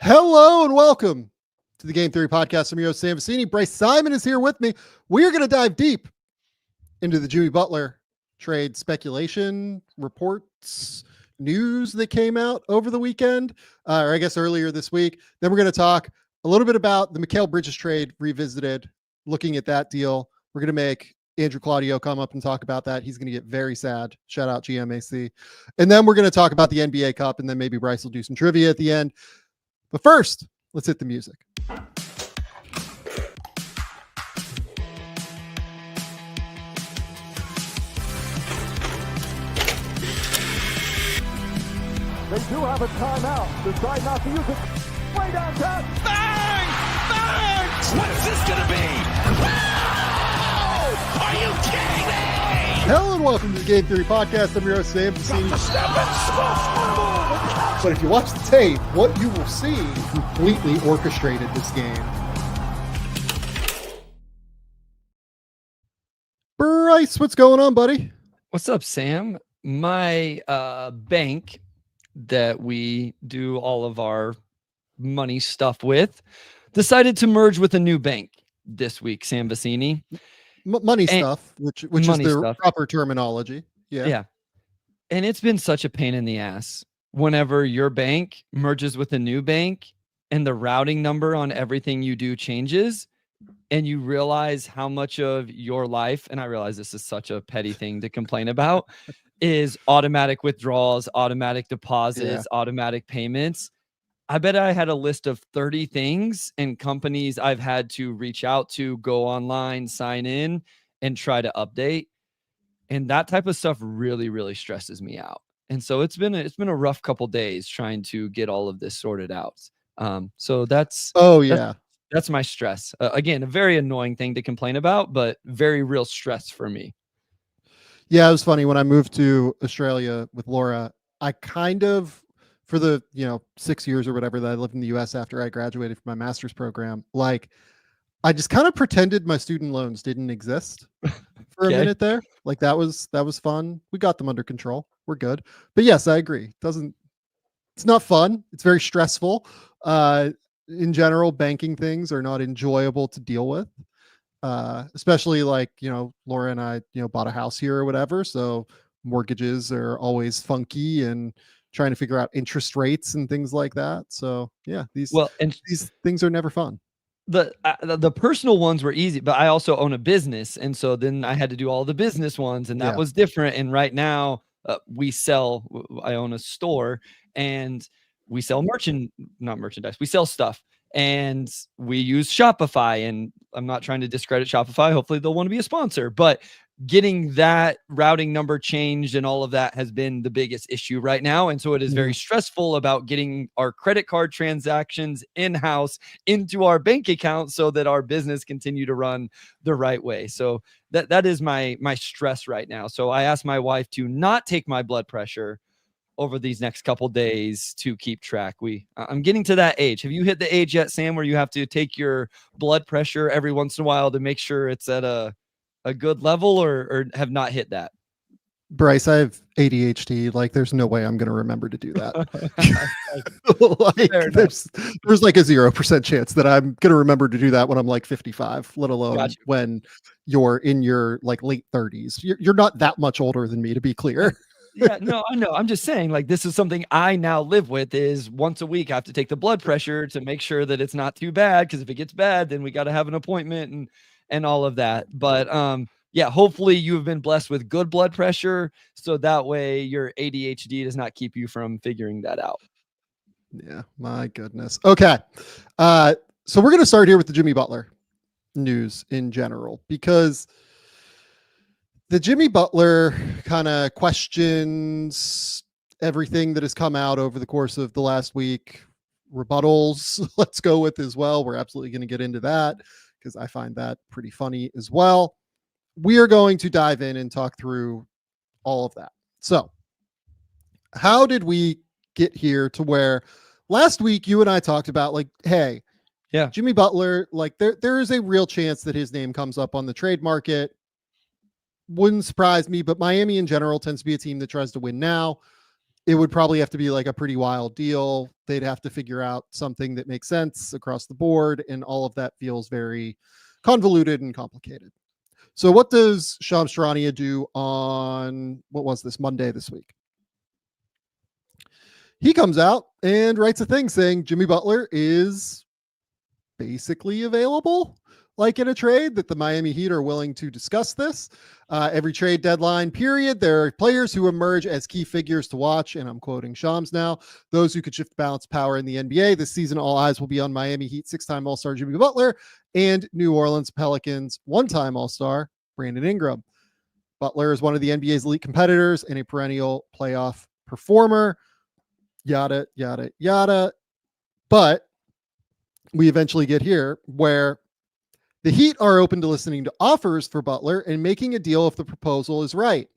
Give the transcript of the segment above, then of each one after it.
Hello and welcome to the Game Theory Podcast. I'm your host, Sam Vecenie. Bryce Simon is here with me. We are going to dive deep into the Jimmy Butler trade speculation, reports, news that came out over the weekend, or I guess earlier this week. Then we're going to talk a little bit about the Mikal Bridges trade revisited, looking at that deal. We're going to make Andrew Claudio come up and talk about that. He's going to get very sad. Shout out GMAC. And then we're going to talk about the NBA Cup, and then maybe Bryce will do some trivia at the end. But first, let's hit the music. They do have a timeout. Decide not to use it. Way downtown. Bang! Bang! What is this going to be? Wow! Are you kidding me? Hello and welcome to the Game Theory Podcast. I'm your host, Sam Vecenie. But if you watch the tape, what you will see completely orchestrated this game. Bryce, what's going on, buddy? What's up, Sam? My bank that we do all of our money stuff with decided to merge with a new bank this week, Sam Vecenie. Money stuff, which money is the stuff. Proper terminology. Yeah. And it's been such a pain in the ass whenever your bank merges with a new bank and the routing number on everything you do changes and you realize how much of your life, and I realize this is such a petty thing to complain about, is automatic withdrawals, automatic deposits, automatic payments. I bet I had a list of 30 things and companies I've had to reach out to, go online, sign in, and try to update. And that type of stuff really, really stresses me out. And so it's been a rough couple days trying to get all of this sorted out. So that's my stress. Again, a very annoying thing to complain about, but very real stress for me. Yeah, it was funny when I moved to Australia with Laura. I kind of, for the 6 years or whatever that I lived in the US after I graduated from my master's program, like I just kind of pretended my student loans didn't exist for a minute there. Like that was fun. We got them under control. We're good. But yes, I agree. It's not fun. It's very stressful. In general, banking things are not enjoyable to deal with. Especially like, Laura and I, bought a house here or whatever. So mortgages are always funky and trying to figure out interest rates and things like that. So yeah, these things are never fun. The personal ones were easy, but I also own a business. And so then I had to do all the business ones, and that was different. And right now I own a store and we sell not merchandise. We sell stuff and we use Shopify, and I'm not trying to discredit Shopify. Hopefully they'll want to be a sponsor, but getting that routing number changed and all of that has been the biggest issue right now. And so it is very stressful about getting our credit card transactions in-house into our bank account so that our business continue to run the right way. So that is my stress right now. So I asked my wife to not take my blood pressure over these next couple days to keep track. I'm getting to that age. Have you hit the age yet, Sam, where you have to take your blood pressure every once in a while to make sure it's at a good level, or have not hit that? Bryce, I have ADHD. Like, there's no way I'm going to remember to do that. There's like a 0% chance that I'm going to remember to do that when I'm like 55, let alone when you're in your like late 30s. You're not that much older than me, to be clear. Yeah, no, I know. I'm just saying, like, this is something I now live with, is once a week I have to take the blood pressure to make sure that it's not too bad. Because if it gets bad, then we got to have an appointment and all of that. But yeah, hopefully you have been blessed with good blood pressure, so that way your ADHD does not keep you from figuring that out. Yeah, my goodness. Okay. So we're going to start here with the Jimmy Butler news in general, because the Jimmy Butler kind of questions, everything that has come out over the course of the last week, rebuttals, let's go with as well. We're absolutely going to get into that because I find that pretty funny as well. We are going to dive in and talk through all of that. So how did we get here to where last week you and I talked about, like, hey, Jimmy Butler, like there is a real chance that his name comes up on the trade market. Wouldn't surprise me, but Miami in general tends to be a team that tries to win now. it would probably have to be like a pretty wild deal. They'd have to figure out something that makes sense across the board, and all of that feels very convoluted and complicated. So what does Shams Charania do on, what was this, Monday this week? He comes out and writes a thing saying Jimmy Butler is basically available, like in a trade, that the Miami Heat are willing to discuss this. Every trade deadline period, there are players who emerge as key figures to watch, and I'm quoting Shams now, those who could shift balance power in the NBA. This season, all eyes will be on Miami Heat six-time All-Star Jimmy Butler and New Orleans Pelicans one-time All-Star Brandon Ingram. Butler is one of the NBA's elite competitors and a perennial playoff performer, yada, yada, yada. But we eventually get here where the Heat are open to listening to offers for Butler and making a deal if the proposal is right.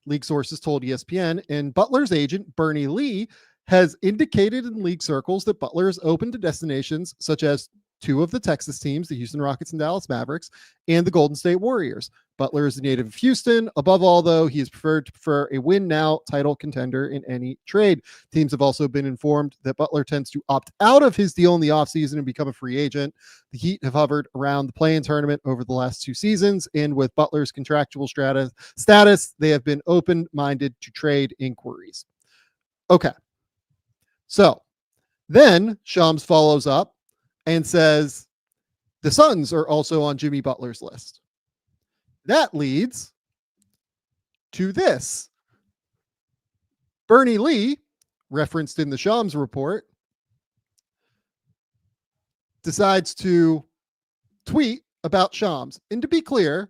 League sources told ESPN, and Butler's agent, Bernie Lee, has indicated in league circles that Butler is open to destinations such as two of the Texas teams, the Houston Rockets and Dallas Mavericks, and the Golden State Warriors. Butler is a native of Houston. Above all, though, he is preferred to prefer a win-now title contender in any trade. Teams have also been informed that Butler tends to opt out of his deal in the offseason and become a free agent. The Heat have hovered around the play-in tournament over the last two seasons, and with Butler's contractual status, they have been open-minded to trade inquiries. Okay. So then Shams follows up and says the Suns are also on Jimmy Butler's list. That leads to this. Bernie Lee, referenced in the Shams report, decides to tweet about Shams. And to be clear,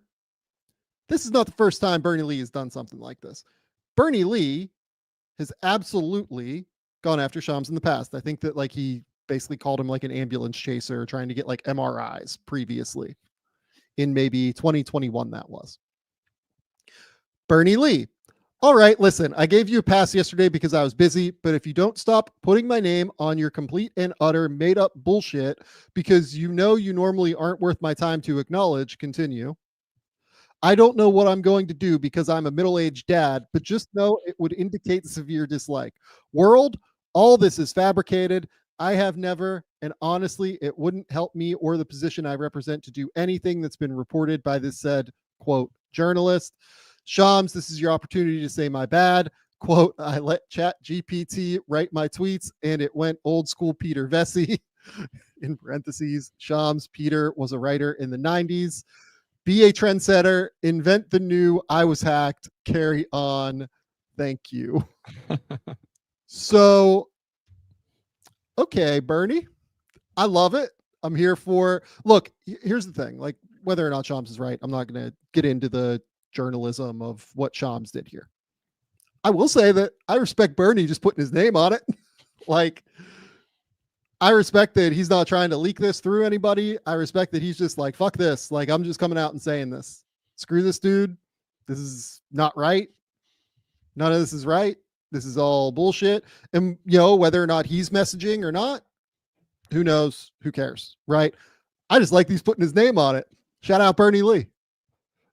this is not the first time Bernie Lee has done something like this. Bernie Lee has absolutely gone after Shams in the past. I think that like he basically called him like an ambulance chaser trying to get like MRIs previously in maybe 2021 that was. Bernie Lee. All right, listen, I gave you a pass yesterday because I was busy, but if you don't stop putting my name on your complete and utter made up bullshit because you know you normally aren't worth my time to acknowledge, continue. I don't know what I'm going to do because I'm a middle-aged dad, but just know it would indicate severe dislike. World, all this is fabricated. I have never, and honestly, it wouldn't help me or the position I represent to do anything that's been reported by this said, quote, journalist. Shams, this is your opportunity to say my bad. Quote, I let Chat GPT write my tweets and it went old school Peter Vecenie. In parentheses, Shams, Peter was a writer in the 90s. Be a trendsetter, invent the new, I was hacked, carry on. Thank you. So, okay, Bernie, I love it. I'm here for, look, here's the thing, like whether or not Shams is right, I'm not going to get into the journalism of what Shams did here. I will say that I respect Bernie just putting his name on it. Like, I respect that he's not trying to leak this through anybody. I respect that he's just like, fuck this. Like, I'm just coming out and saying this. Screw this dude. This is not right. None of this is right. This is all bullshit. And, you know, whether or not he's messaging or not, who knows? Who cares? Right? I just like he's putting his name on it. Shout out Bernie Lee.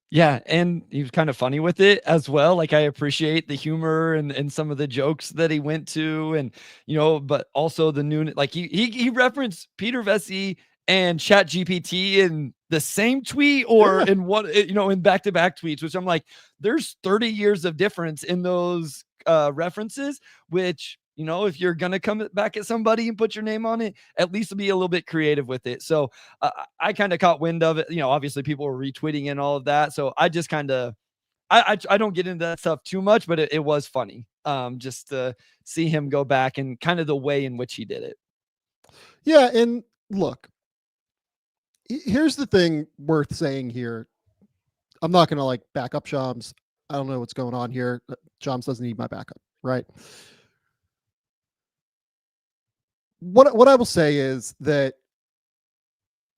Yeah, and he was kind of funny with it as well. Like, I appreciate the humor and some of the jokes that he went to, and you know, but also the new, like he referenced Peter Vecenie and Chat GPT in the same tweet or in one, you know, in back-to-back tweets, which I'm like, there's 30 years of difference in those references, which, you know, if you're going to come back at somebody and put your name on it, at least be a little bit creative with it. So I kind of caught wind of it. You know, obviously people were retweeting and all of that. So I just kind of, I don't get into that stuff too much, but it was funny just to see him go back and kind of the way in which he did it. Yeah. And look, here's the thing worth saying here. I'm not going to like back up Shams. I don't know what's going on here. Shams doesn't need my backup, right? What I will say is that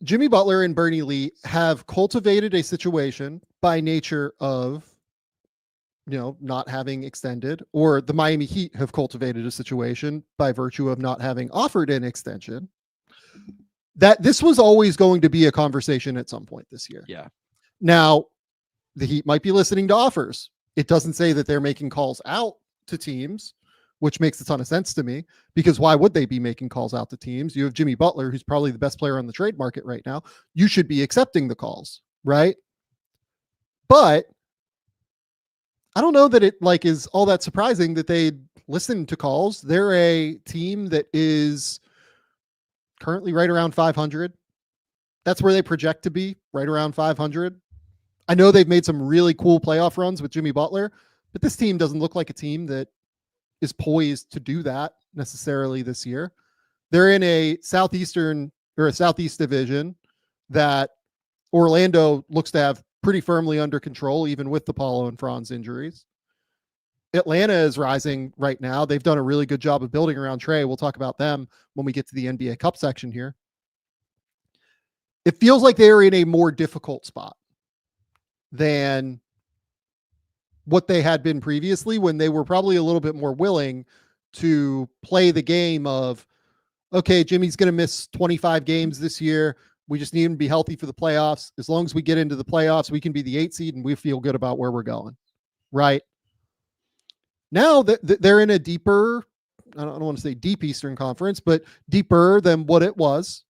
Jimmy Butler and Bernie Lee have cultivated a situation by nature of, you know, not having extended, or the Miami Heat have cultivated a situation by virtue of not having offered an extension, that this was always going to be a conversation at some point this year. Yeah. Now, the Heat might be listening to offers. It doesn't say that they're making calls out to teams, which makes a ton of sense to me, because why would they be making calls out to teams? You have Jimmy Butler, who's probably the best player on the trade market right now. You should be accepting the calls, right? But I don't know that it like is all that surprising that they listen to calls. They're a team that is currently right around 500. That's where they project to be, right around 500. I know they've made some really cool playoff runs with Jimmy Butler, but this team doesn't look like a team that is poised to do that necessarily this year. They're in a southeastern or a southeast division that Orlando looks to have pretty firmly under control, even with the Paulo and Franz injuries. Atlanta is rising right now. They've done a really good job of building around Trey. We'll talk about them when we get to the NBA Cup section here. It feels like they are in a more difficult spot than what they had been previously, when they were probably a little bit more willing to play the game of, okay, Jimmy's going to miss 25 games this year. We just need him to be healthy for the playoffs. As long as we get into the playoffs, we can be the 8 seed and we feel good about where we're going. Right now they're in a deeper, I don't want to say deep Eastern Conference, but deeper than what it was,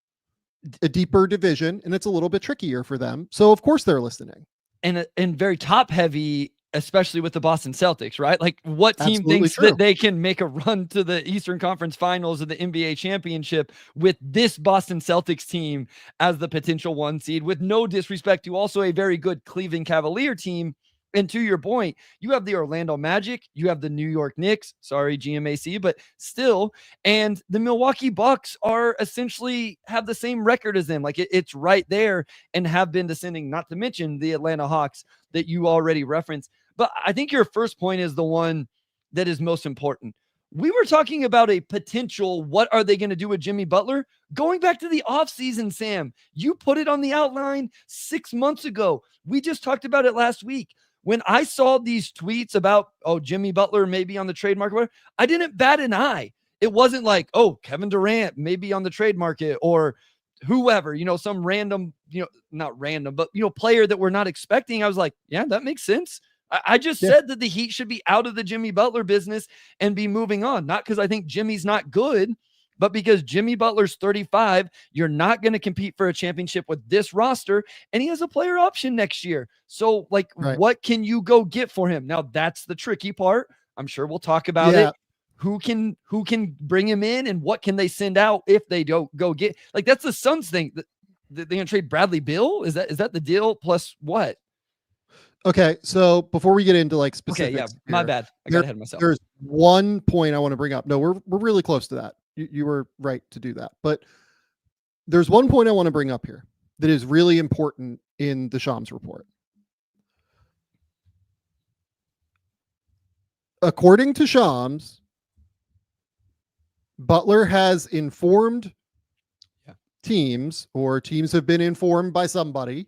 a deeper division, and it's a little bit trickier for them. So of course they're listening. And very top heavy, especially with the Boston Celtics, right? Like, what team Absolutely thinks true. that they can make a run to the Eastern Conference Finals of the NBA championship with this Boston Celtics team as the potential 1 seed, with no disrespect to also a very good Cleveland Cavalier team? And to your point, you have the Orlando Magic, you have the New York Knicks, sorry, GMAC, but still, and the Milwaukee Bucks are essentially have the same record as them. Like, it's right there and have been descending, not to mention the Atlanta Hawks that you already referenced. But I think your first point is the one that is most important. We were talking about a potential, what are they going to do with Jimmy Butler? Going back to the offseason, Sam, you put it on the outline 6 months ago. We just talked about it last week. When I saw these tweets about, oh, Jimmy Butler may be on the trade market, I didn't bat an eye. It wasn't like, oh, Kevin Durant may be on the trade market, or whoever, some random, not random, but, player that we're not expecting. I was like, yeah, that makes sense. I just said that the Heat should be out of the Jimmy Butler business and be moving on. Not because I think Jimmy's not good, but because Jimmy Butler's 35, you're not going to compete for a championship with this roster, and he has a player option next year. So, like, What can you go get for him? Now, that's the tricky part. I'm sure we'll talk about it. Who can bring him in, and what can they send out if they don't go get? Like, that's the Suns thing. They're going to trade Bradley Beal? Is that the deal? Plus what? Okay, so before we get into like specifics, okay, yeah, my bad. I got ahead of myself. There's one point I want to bring up. No, we're really close to that. You were right to do that. But there's one point I want to bring up here that is really important in the Shams report. According to Shams, Butler has informed teams, or teams have been informed by somebody,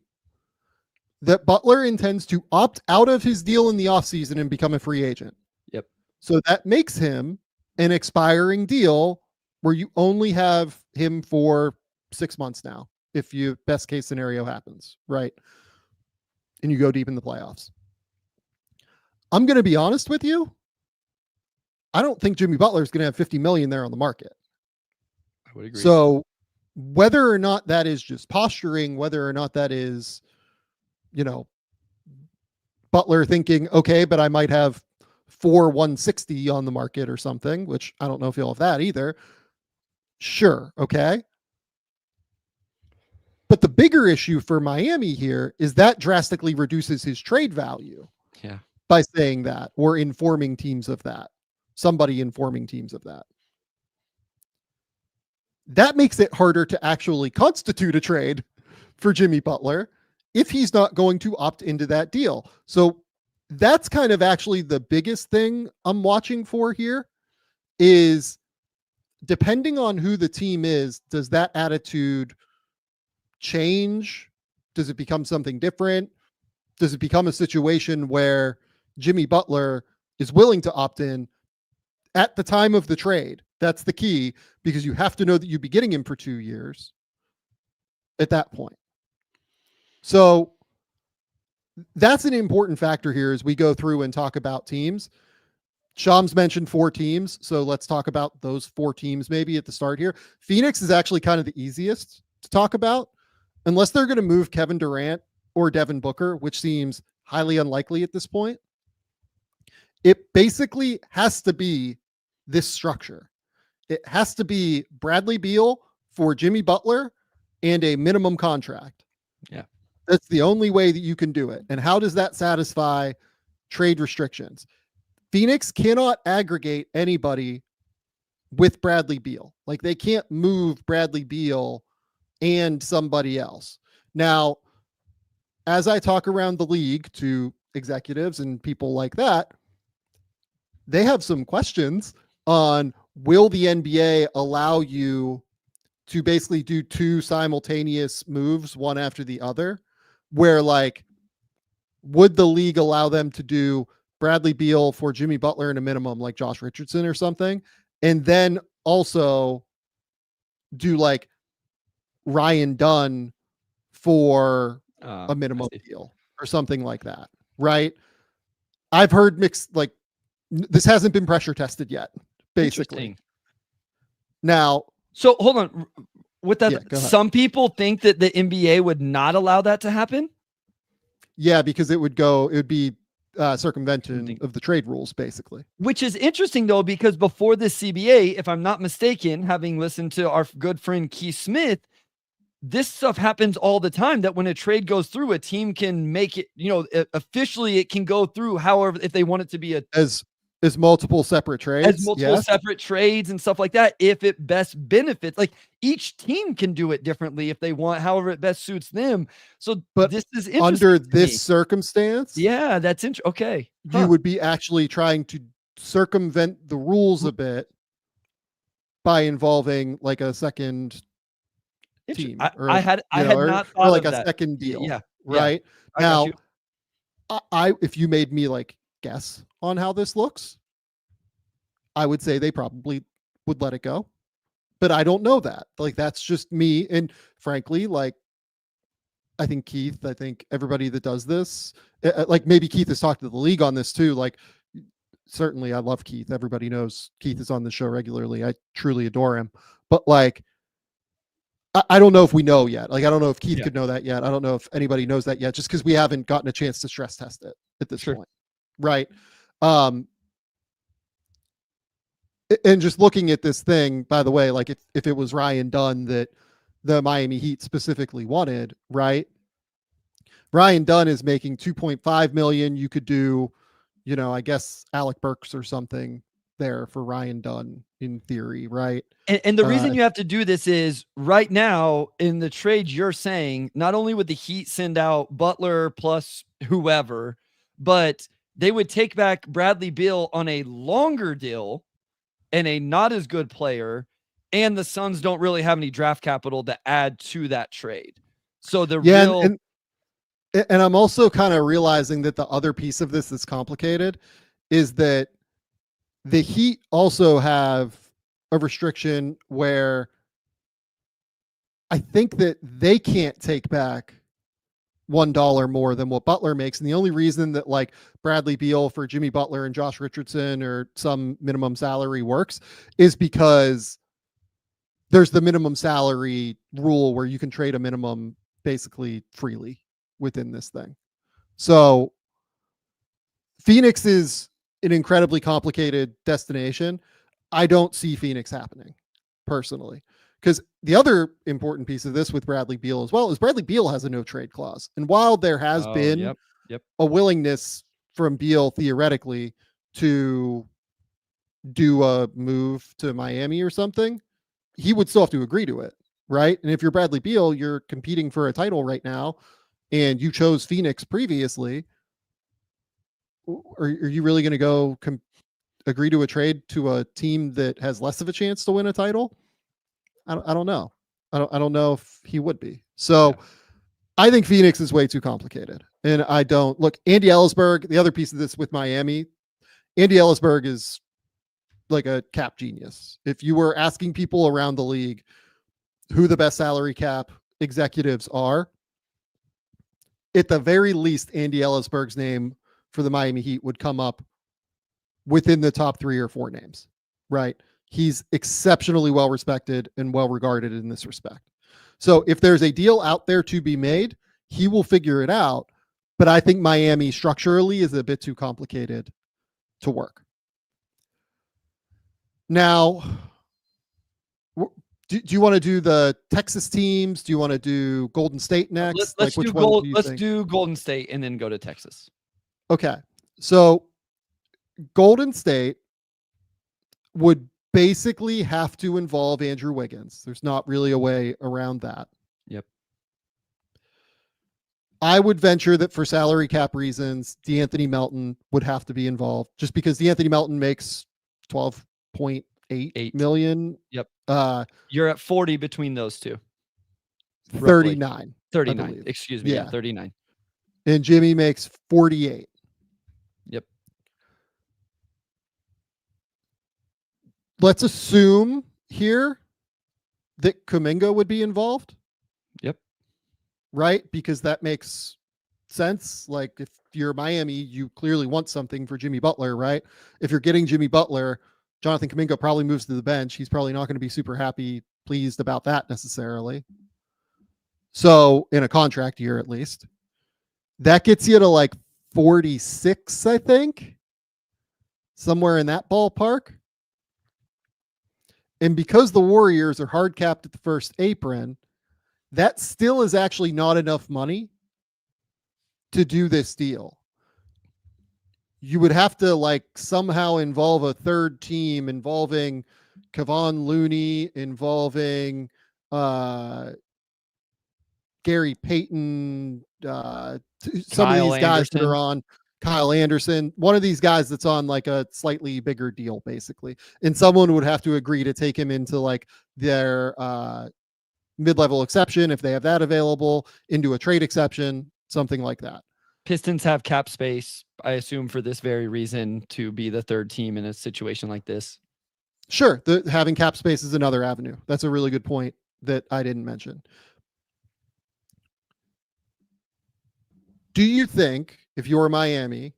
that Butler intends to opt out of his deal in the offseason and become a free agent. Yep. So that makes him an expiring deal where you only have him for 6 months now, if you best case scenario happens, right? And you go deep in the playoffs. I'm going to be honest with you. I don't think Jimmy Butler is going to have 50 million there on the market. I would agree. So whether or not that is just posturing, whether or not that is, Butler thinking, okay, but I might have 160 on the market or something, which I don't know if he'll have that either. Sure. Okay. But the bigger issue for Miami here is that drastically reduces his trade value. Yeah. By saying that, or informing teams of that, somebody informing teams of that. That makes it harder to actually constitute a trade for Jimmy Butler if he's not going to opt into that deal. So that's kind of actually the biggest thing I'm watching for here, is depending on who the team is, does that attitude change? Does it become something different? Does it become a situation where Jimmy Butler is willing to opt in at the time of the trade? That's the key, because you have to know that you'd be getting him for 2 years at that point. So that's an important factor here as we go through and talk about teams. Shams mentioned 4 teams, so let's talk about those 4 teams maybe at the start here. Phoenix is actually kind of the easiest to talk about, unless they're going to move Kevin Durant or Devin Booker, which seems highly unlikely at this point. It basically has to be this structure. It has to be Bradley Beal for Jimmy Butler and a minimum contract. Yeah. That's the only way that you can do it. And how does that satisfy trade restrictions? Phoenix cannot aggregate anybody with Bradley Beal. Like, they can't move Bradley Beal and somebody else. Now, as I talk around the league to executives and people like that, they have some questions on, will the NBA allow you to basically do 2 simultaneous moves, one after the other, where, like, would the league allow them to do Bradley Beal for Jimmy Butler in a minimum, like Josh Richardson or something, and then also do like Ryan Dunn for a minimum deal or something like that, right? I've heard mixed, like, this hasn't been pressure tested yet, basically. Now, so hold on with that. Yeah, some people think that the NBA would not allow that to happen. Yeah, because it would be circumvention of the trade rules, basically. Which is interesting, though, because before this CBA, if I'm not mistaken, having listened to our good friend Keith Smith, this stuff happens all the time, that when a trade goes through, a team can make it, officially it can go through however, if they want it to be as multiple separate trades, as multiple separate trades and stuff like that, if it best benefits. Like, each team can do it differently if they want, however it best suits them. So, but this is interesting under this circumstance. Yeah, that's interesting. Okay. You would be actually trying to circumvent the rules a bit by involving like a second team. I had not thought or like of a that. second deal. Yeah. Right. Yeah. Now, if you made me like guess on how this looks, I would say they probably would let it go, but I don't know that. Like, that's just me. And frankly, like, I think everybody that does this, like, maybe Keith has talked to the league on this too. Like, certainly I love Keith. Everybody knows Keith is on the show regularly. I truly adore him, but like, I don't know if we know yet. Like, I don't know if Keith could know that yet. I don't know if anybody knows that yet, just because we haven't gotten a chance to stress test it at this point. Right. And just looking at this thing, by the way, like, if it was Ryan Dunn that the Miami Heat specifically wanted, right? Ryan Dunn is making $2.5 million. You could do, I guess Alec Burks or something there for Ryan Dunn in theory, right? And the reason you have to do this is, right now in the trade, you're saying not only would the Heat send out Butler plus whoever, but they would take back Bradley Beal on a longer deal and a not as good player, and the Suns don't really have any draft capital to add to that trade. So and I'm also kind of realizing that the other piece of this that's complicated is that the Heat also have a restriction where I think that they can't take back $1 more than what Butler makes. And the only reason that like Bradley Beal for Jimmy Butler and Josh Richardson or some minimum salary works is because there's the minimum salary rule where you can trade a minimum basically freely within this thing. So Phoenix is an incredibly complicated destination. I don't see Phoenix happening personally, because the other important piece of this with Bradley Beal as well is Bradley Beal has a no trade clause. And while there has been a willingness from Beal theoretically to do a move to Miami or something, he would still have to agree to it, right? And if you're Bradley Beal, you're competing for a title right now, and you chose Phoenix previously. Are you really going to go agree to a trade to a team that has less of a chance to win a title? I don't know. I don't know if he would be. So I think Phoenix is way too complicated. And I don't look, Andy Ellisberg, the other piece of this with Miami, Andy Ellisberg is like a cap genius. If you were asking people around the league who the best salary cap executives are, at the very least, Andy Ellisberg's name for the Miami Heat would come up within the top 3 or 4 names, right? He's exceptionally well respected and well regarded in this respect. So if there's a deal out there to be made, he will figure it out. But I think Miami structurally is a bit too complicated to work. Now, do you want to do the Texas teams? Do you want to do Golden State next? Let's do Golden State and then go to Texas. Okay. So Golden State would basically have to involve Andrew Wiggins. There's not really a way around that. Yep. I would venture that for salary cap reasons, DeAnthony Melton would have to be involved, just because DeAnthony Melton makes 12.8 million. Yep. You're at 40 between those two. 39. 39. Excuse me. Yeah. 39. And Jimmy makes 48. Yep. Let's assume here that Kuminga would be involved. Yep. Right? Because that makes sense. Like, if you're Miami, you clearly want something for Jimmy Butler, right? If you're getting Jimmy Butler, Jonathan Kuminga probably moves to the bench. He's probably not going to be super pleased about that necessarily. So in a contract year, at least, that gets you to like 46, I think, somewhere in that ballpark. And because the Warriors are hard capped at the first apron, that still is actually not enough money to do this deal. You would have to like somehow involve a third team involving Kevon Looney, involving Gary Payton, some of these guys that are on Kyle Anderson, one of these guys that's on like a slightly bigger deal, basically. And someone would have to agree to take him into like their mid-level exception, if they have that available, into a trade exception, something like that. Pistons have cap space, I assume, for this very reason, to be the third team in a situation like this. Sure. Having cap space is another avenue. That's a really good point that I didn't mention. Do you think, if you're Miami,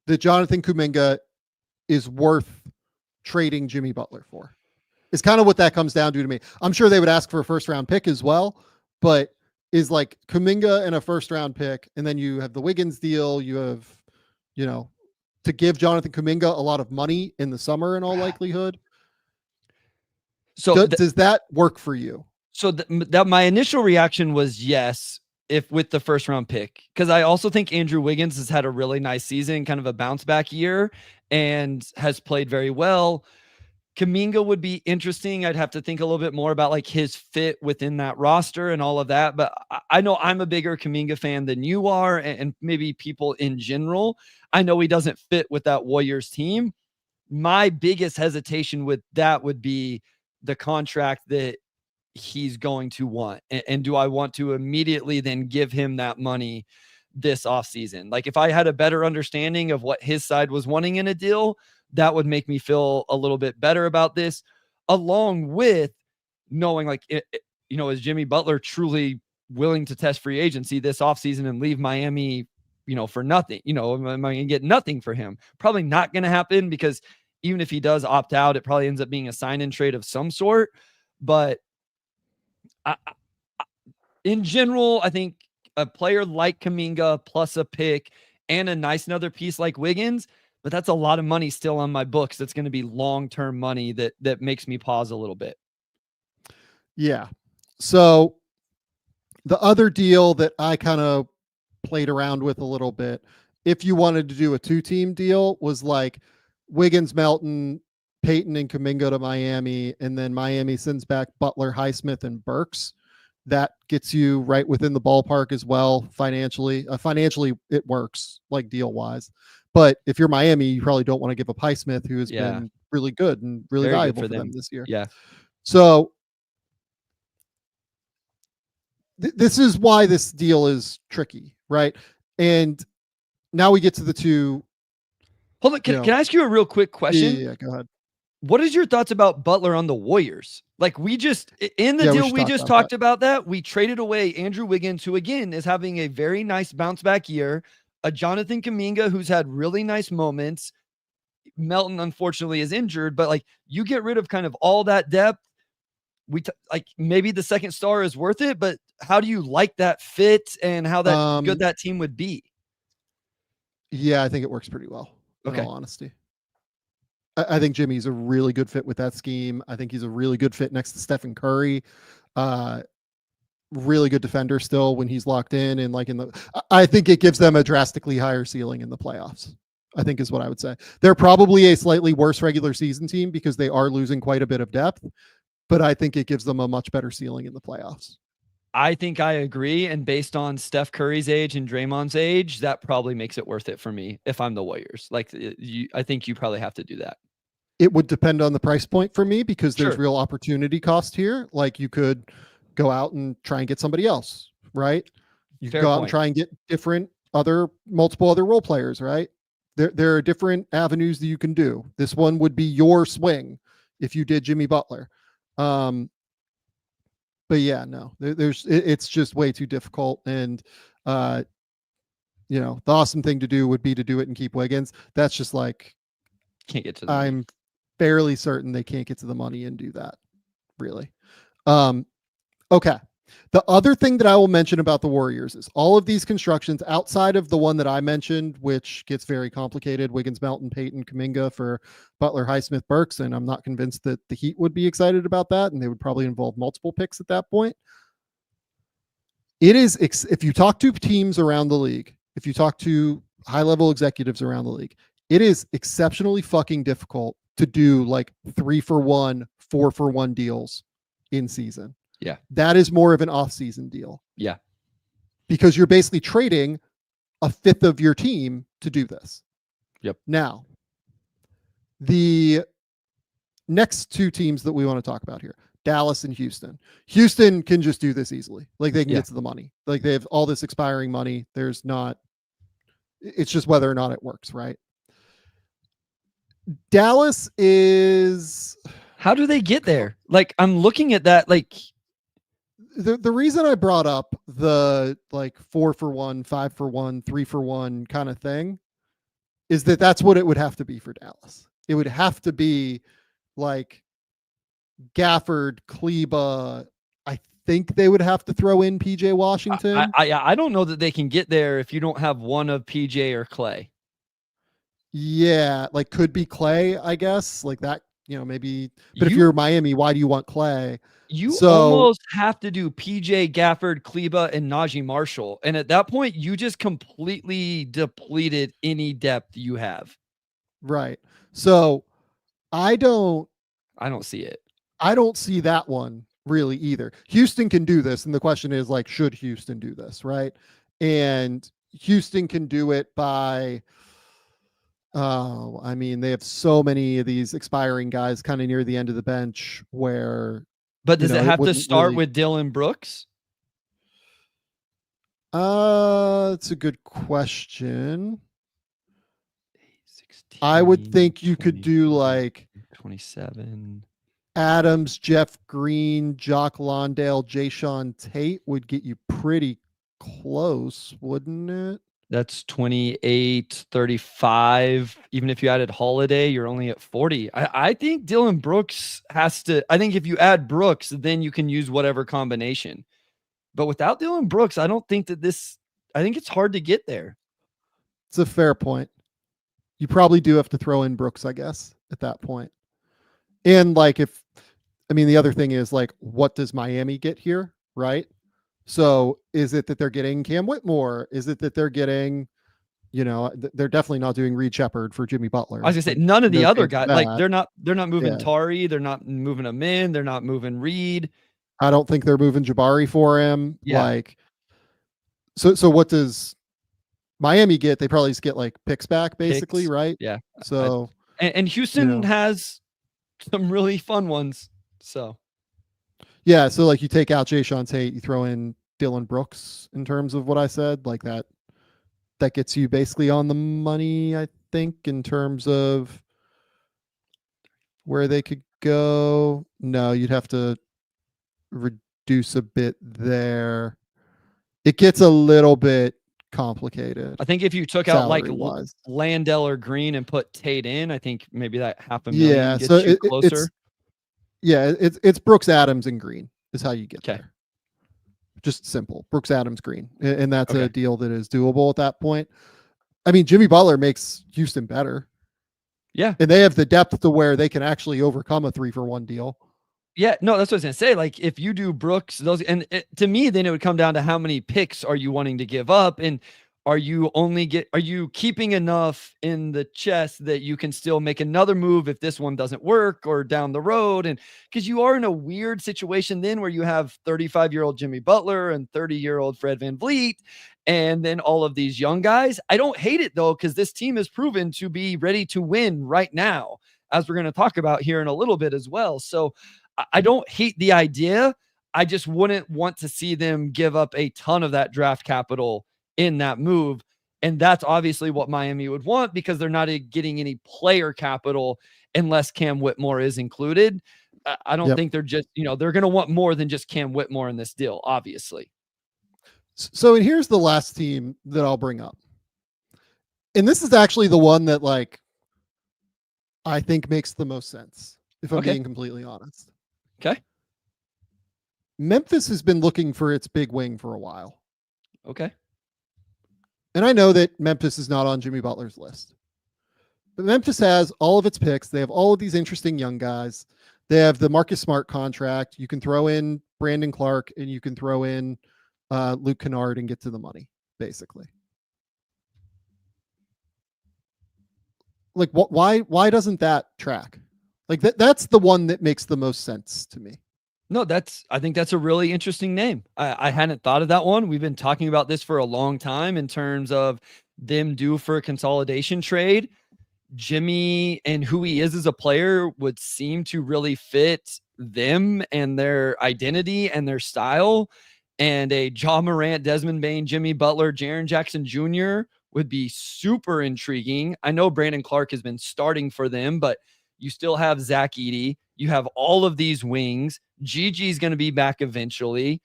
that Jonathan Kuminga is worth trading Jimmy Butler for? It's kind of what that comes down to me. I'm sure they would ask for a first round pick as well, but is like Kuminga and a first round pick, and then you have the Wiggins deal. You have, to give Jonathan Kuminga a lot of money in the summer in all likelihood. So does that work for you? So that my initial reaction was yes, if with the first round pick, because I also think Andrew Wiggins has had a really nice season, kind of a bounce back year, and has played very well. Kuminga would be interesting. I'd have to think a little bit more about like his fit within that roster and all of that. But I know I'm a bigger Kuminga fan than you are, and maybe people in general. I know he doesn't fit with that Warriors team. My biggest hesitation with that would be the contract that he's going to want. And do I want to immediately then give him that money this offseason? Like, if I had a better understanding of what his side was wanting in a deal, that would make me feel a little bit better about this, along with knowing, like, is Jimmy Butler truly willing to test free agency this offseason and leave Miami, for nothing? Am I going to get nothing for him? Probably not going to happen, because even if he does opt out, it probably ends up being a sign-in trade of some sort. But in general, I think a player like Kuminga plus a pick and a nice another piece like Wiggins, but that's a lot of money still on my books. That's going to be long-term money that makes me pause a little bit. Yeah. So the other deal that I kind of played around with a little bit, if you wanted to do a 2-team deal, was like Wiggins, Melton, Payton, and Kuminga to Miami, and then Miami sends back Butler, Highsmith, and Burks. That gets you right within the ballpark as well financially. Financially, it works, like deal-wise. But if you're Miami, you probably don't want to give up Highsmith, who has been really good and really Very valuable for for them this year. Yeah. So this is why this deal is tricky, right? And now we get to the two. Hold on. Can I ask you a real quick question? Yeah, go ahead. What is your thoughts about Butler on the Warriors? Like, we just, in the deal we just talked about that, we traded away Andrew Wiggins, who again is having a very nice bounce back year, a Jonathan Kuminga who's had really nice moments. Melton, unfortunately, is injured, but like you get rid of kind of all that depth. Like maybe the second star is worth it, but how do you like that fit and how that good that team would be? Yeah, I think it works pretty well, in all honesty. I think Jimmy's a really good fit with that scheme. I think he's a really good fit next to Stephen Curry. Really good defender still when he's locked in, and like I think it gives them a drastically higher ceiling in the playoffs, I think is what I would say. They're probably a slightly worse regular season team because they are losing quite a bit of depth, but I think it gives them a much better ceiling in the playoffs. I think I agree. And based on Steph Curry's age and Draymond's age, that probably makes it worth it for me if I'm the Warriors. Like, I think you probably have to do that. It would depend on the price point for me because there's real opportunity cost here. Like you could go out and try and get somebody else, right? You could go out and try and get multiple other role players, right? There are different avenues that you can do. This one would be your swing if you did Jimmy Butler. But yeah, no, it's just way too difficult. And, the awesome thing to do would be to do it and keep Wiggins. That's just like, can't get to the I'm money. fairly certain they can't get to the money and do that, really. Okay. The other thing that I will mention about the Warriors is all of these constructions outside of the one that I mentioned, which gets very complicated, Wiggins, Melton, Payton, Kuminga for Butler, Highsmith, Burks, and I'm not convinced that the Heat would be excited about that, and they would probably involve multiple picks at that point. It is, if you talk to teams around the league, if you talk to high-level executives around the league, it is exceptionally fucking difficult to do like 3-for-1, 4-for-1 deals in season. Yeah. That is more of an off-season deal. Yeah. Because you're basically trading a fifth of your team to do this. Yep. Now, the next two teams that we want to talk about here, Dallas and Houston. Houston can just do this easily. Like they can get to the money. Like they have all this expiring money. It's just whether or not it works, right? Dallas is... How do they get there? Like I'm looking at that, like the reason I brought up the like 4-for-1, 5-for-1, 3-for-1 kind of thing is that's what it would have to be for Dallas. It would have to be like Gafford, Kleba. I think they would have to throw in PJ Washington. I don't know that they can get there if you don't have one of PJ or Clay. Yeah, like could be Clay, I guess. Like that, maybe. But if you're Miami, why do you want Clay? You almost have to do PJ, Gafford, Kleba, and Najee Marshall. And at that point, you just completely depleted any depth you have. Right. So I don't see it. I don't see that one really either. Houston can do this. And the question is like, should Houston do this? Right. And Houston can do it by, they have so many of these expiring guys kind of near the end of the bench where. But does it have to start with Dylan Brooks? It's a good question. 16, I would think you could do like 27. Adams, Jeff Green, Jock Londale, Jayshawn Tate would get you pretty close, wouldn't it? That's 28, 35. Even if you added Holiday, you're only at 40. I think Dylan Brooks has to. I think if you add Brooks, then you can use whatever combination. But without Dylan Brooks, I don't think I think it's hard to get there. It's a fair point. You probably do have to throw in Brooks, I guess, at that point. And like the other thing is like, what does Miami get here, right? So is it that they're getting Cam Whitmore? Is it that they're getting, they're definitely not doing Reed Shepherd for Jimmy Butler. I was gonna say none of the other guys, like they're not moving Tari, they're not moving him in, they're not moving Reed. I don't think they're moving Jabari for him. Yeah. Like, so what does Miami get? They probably just get like picks back, basically, right? Yeah. So and Houston has some really fun ones. So yeah, so like you take out Jayshawn Tate, you throw in Dylan Brooks in terms of what I said, like that gets you basically on the money, I think, in terms of where they could go. No, you'd have to reduce a bit there. It gets a little bit complicated. I think if you took out like Salary-wise. Landell or Green and put Tate in, I think maybe that $500,000 Yeah, gets so you closer. it's Brooks, Adams, and Green is how you get Okay. there. Just simple. Brooks, Adams, Green. And that's Okay. a deal that is doable at that point. I mean, Jimmy Butler makes Houston better. Yeah. And they have the depth to where they can actually overcome a 3-for-1 deal. Yeah, no, that's what I was gonna say. Like, if you do Brooks, those, and to me, then it would come down to how many picks are you wanting to give up, and are you keeping enough in the chest that you can still make another move if this one doesn't work or down the road? And because you are in a weird situation then where you have 35-year-old Jimmy Butler and 30-year-old Fred VanVleet, and then all of these young guys. I don't hate it though, because this team is proven to be ready to win right now, as we're going to talk about here in a little bit as well. So I don't hate the idea. I just wouldn't want to see them give up a ton of that draft capital in that move. And that's obviously what Miami would want, because they're not getting any player capital unless Cam Whitmore is included. I don't think they're just, they're going to want more than just Cam Whitmore in this deal, obviously. So, and here's the last team that I'll bring up. And this is actually the one that, like, I think makes the most sense, if I'm being completely honest. Okay. Memphis has been looking for its big wing for a while. Okay. And I know that Memphis is not on Jimmy Butler's list. But Memphis has all of its picks. They have all of these interesting young guys. They have the Marcus Smart contract. You can throw in Brandon Clark and you can throw in Luke Kennard and get to the money, basically. Like, why doesn't that track? Like, that's the one that makes the most sense to me. No, I think that's a really interesting name. I hadn't thought of that one. We've been talking about this for a long time in terms of them due for a consolidation trade. Jimmy and who he is as a player would seem to really fit them and their identity and their style. And a Ja Morant, Desmond Bane, Jimmy Butler, Jaren Jackson Jr. would be super intriguing. I know Brandon Clark has been starting for them, but you still have Zach Edey. You have all of these wings. Gigi's going to be back eventually.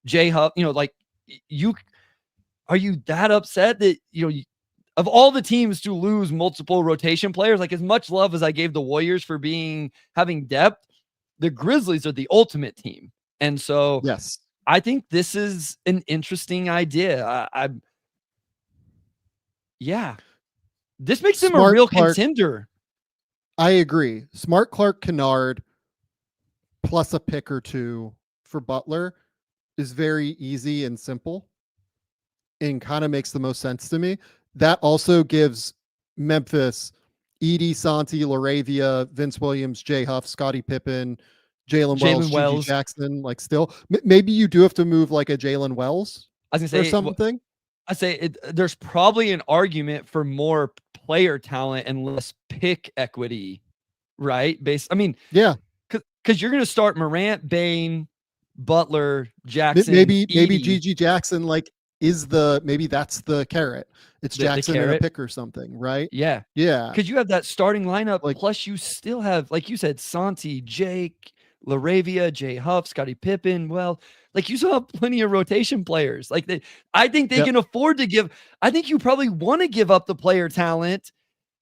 Jay Huff, are you that upset that, of all the teams to lose multiple rotation players, like as much love as I gave the Warriors for having depth, the Grizzlies are the ultimate team. And so yes, I think this is an interesting idea. This makes them a real contender. I agree. Smart, Clark, Kennard plus a pick or two for Butler is very easy and simple and kind of makes the most sense to me. That also gives Memphis Edey, Santi, Laravia, Vince Williams, Jay Huff, Scottie Pippen, Jalen Wells, Gigi Jackson. Like, still, maybe you do have to move like a Jalen Wells or something. I say there's probably an argument for more player talent and less pick equity, right? Yeah, because you're going to start Morant, Bane, Butler, Jackson, maybe Gigi Jackson maybe that's the carrot. It's Jackson and a pick or something, right? Yeah. Because you have that starting lineup, plus you still have, like you said, Santi, Jake, Laravia, Jay Huff, Scottie Pippen. Well, like, you still have plenty of rotation players. Like, I think they can afford to give. I think you probably want to give up the player talent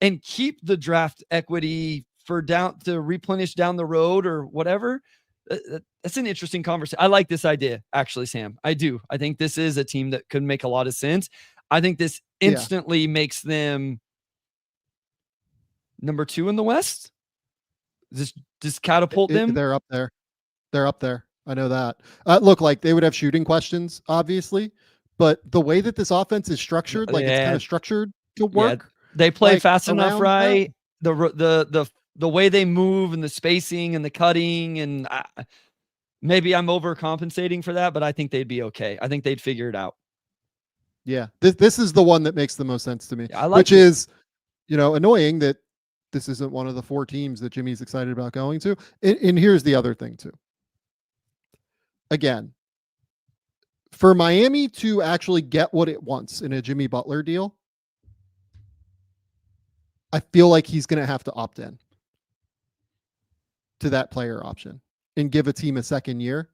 and keep the draft equity to replenish down the road or whatever. That's an interesting conversation. I like this idea, actually, Sam. I do. I think this is a team that could make a lot of sense. I think this instantly makes them number 2 in the West. Just catapult them. They're up there. They're up there. I know that. Look, like, they would have shooting questions, obviously, but the way that this offense is structured, like, it's kind of structured to work. Yeah, they play fast enough, right? The way they move and the spacing and the cutting, and maybe I'm overcompensating for that, but I think they'd be okay. I think they'd figure it out. Yeah, this is the one that makes the most sense to me, which is, annoying that this isn't one of the 4 teams that Jimmy's excited about going to. And here's the other thing too. Again, for Miami to actually get what it wants in a Jimmy Butler deal, I feel like he's going to have to opt in to that player option and give a team a second year,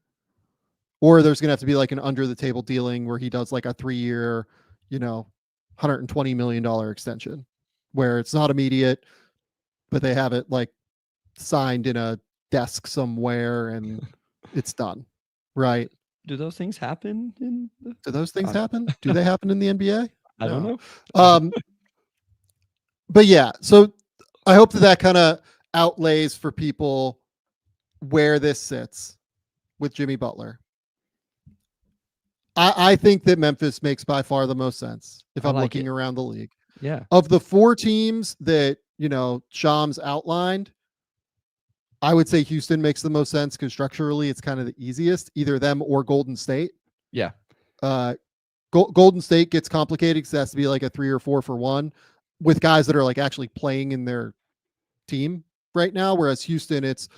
or there's going to have to be like an under the table dealing where he does like a 3-year, $120 million extension where it's not immediate, but they have it like signed in a desk somewhere and it's done. Right. Do those things happen? Do those things happen? Do they happen in the NBA? I don't know. But yeah, so I hope that kind of outlays for people where this sits with Jimmy Butler. I think that Memphis makes by far the most sense if I'm looking around the league. Yeah. Of the 4 teams that, Shams outlined, I would say Houston makes the most sense because structurally it's kind of the easiest, either them or Golden State. Yeah. Golden State gets complicated because it has to be like a 3 or 4 for 1 with guys that are like actually playing in their team right now. Whereas Houston, it's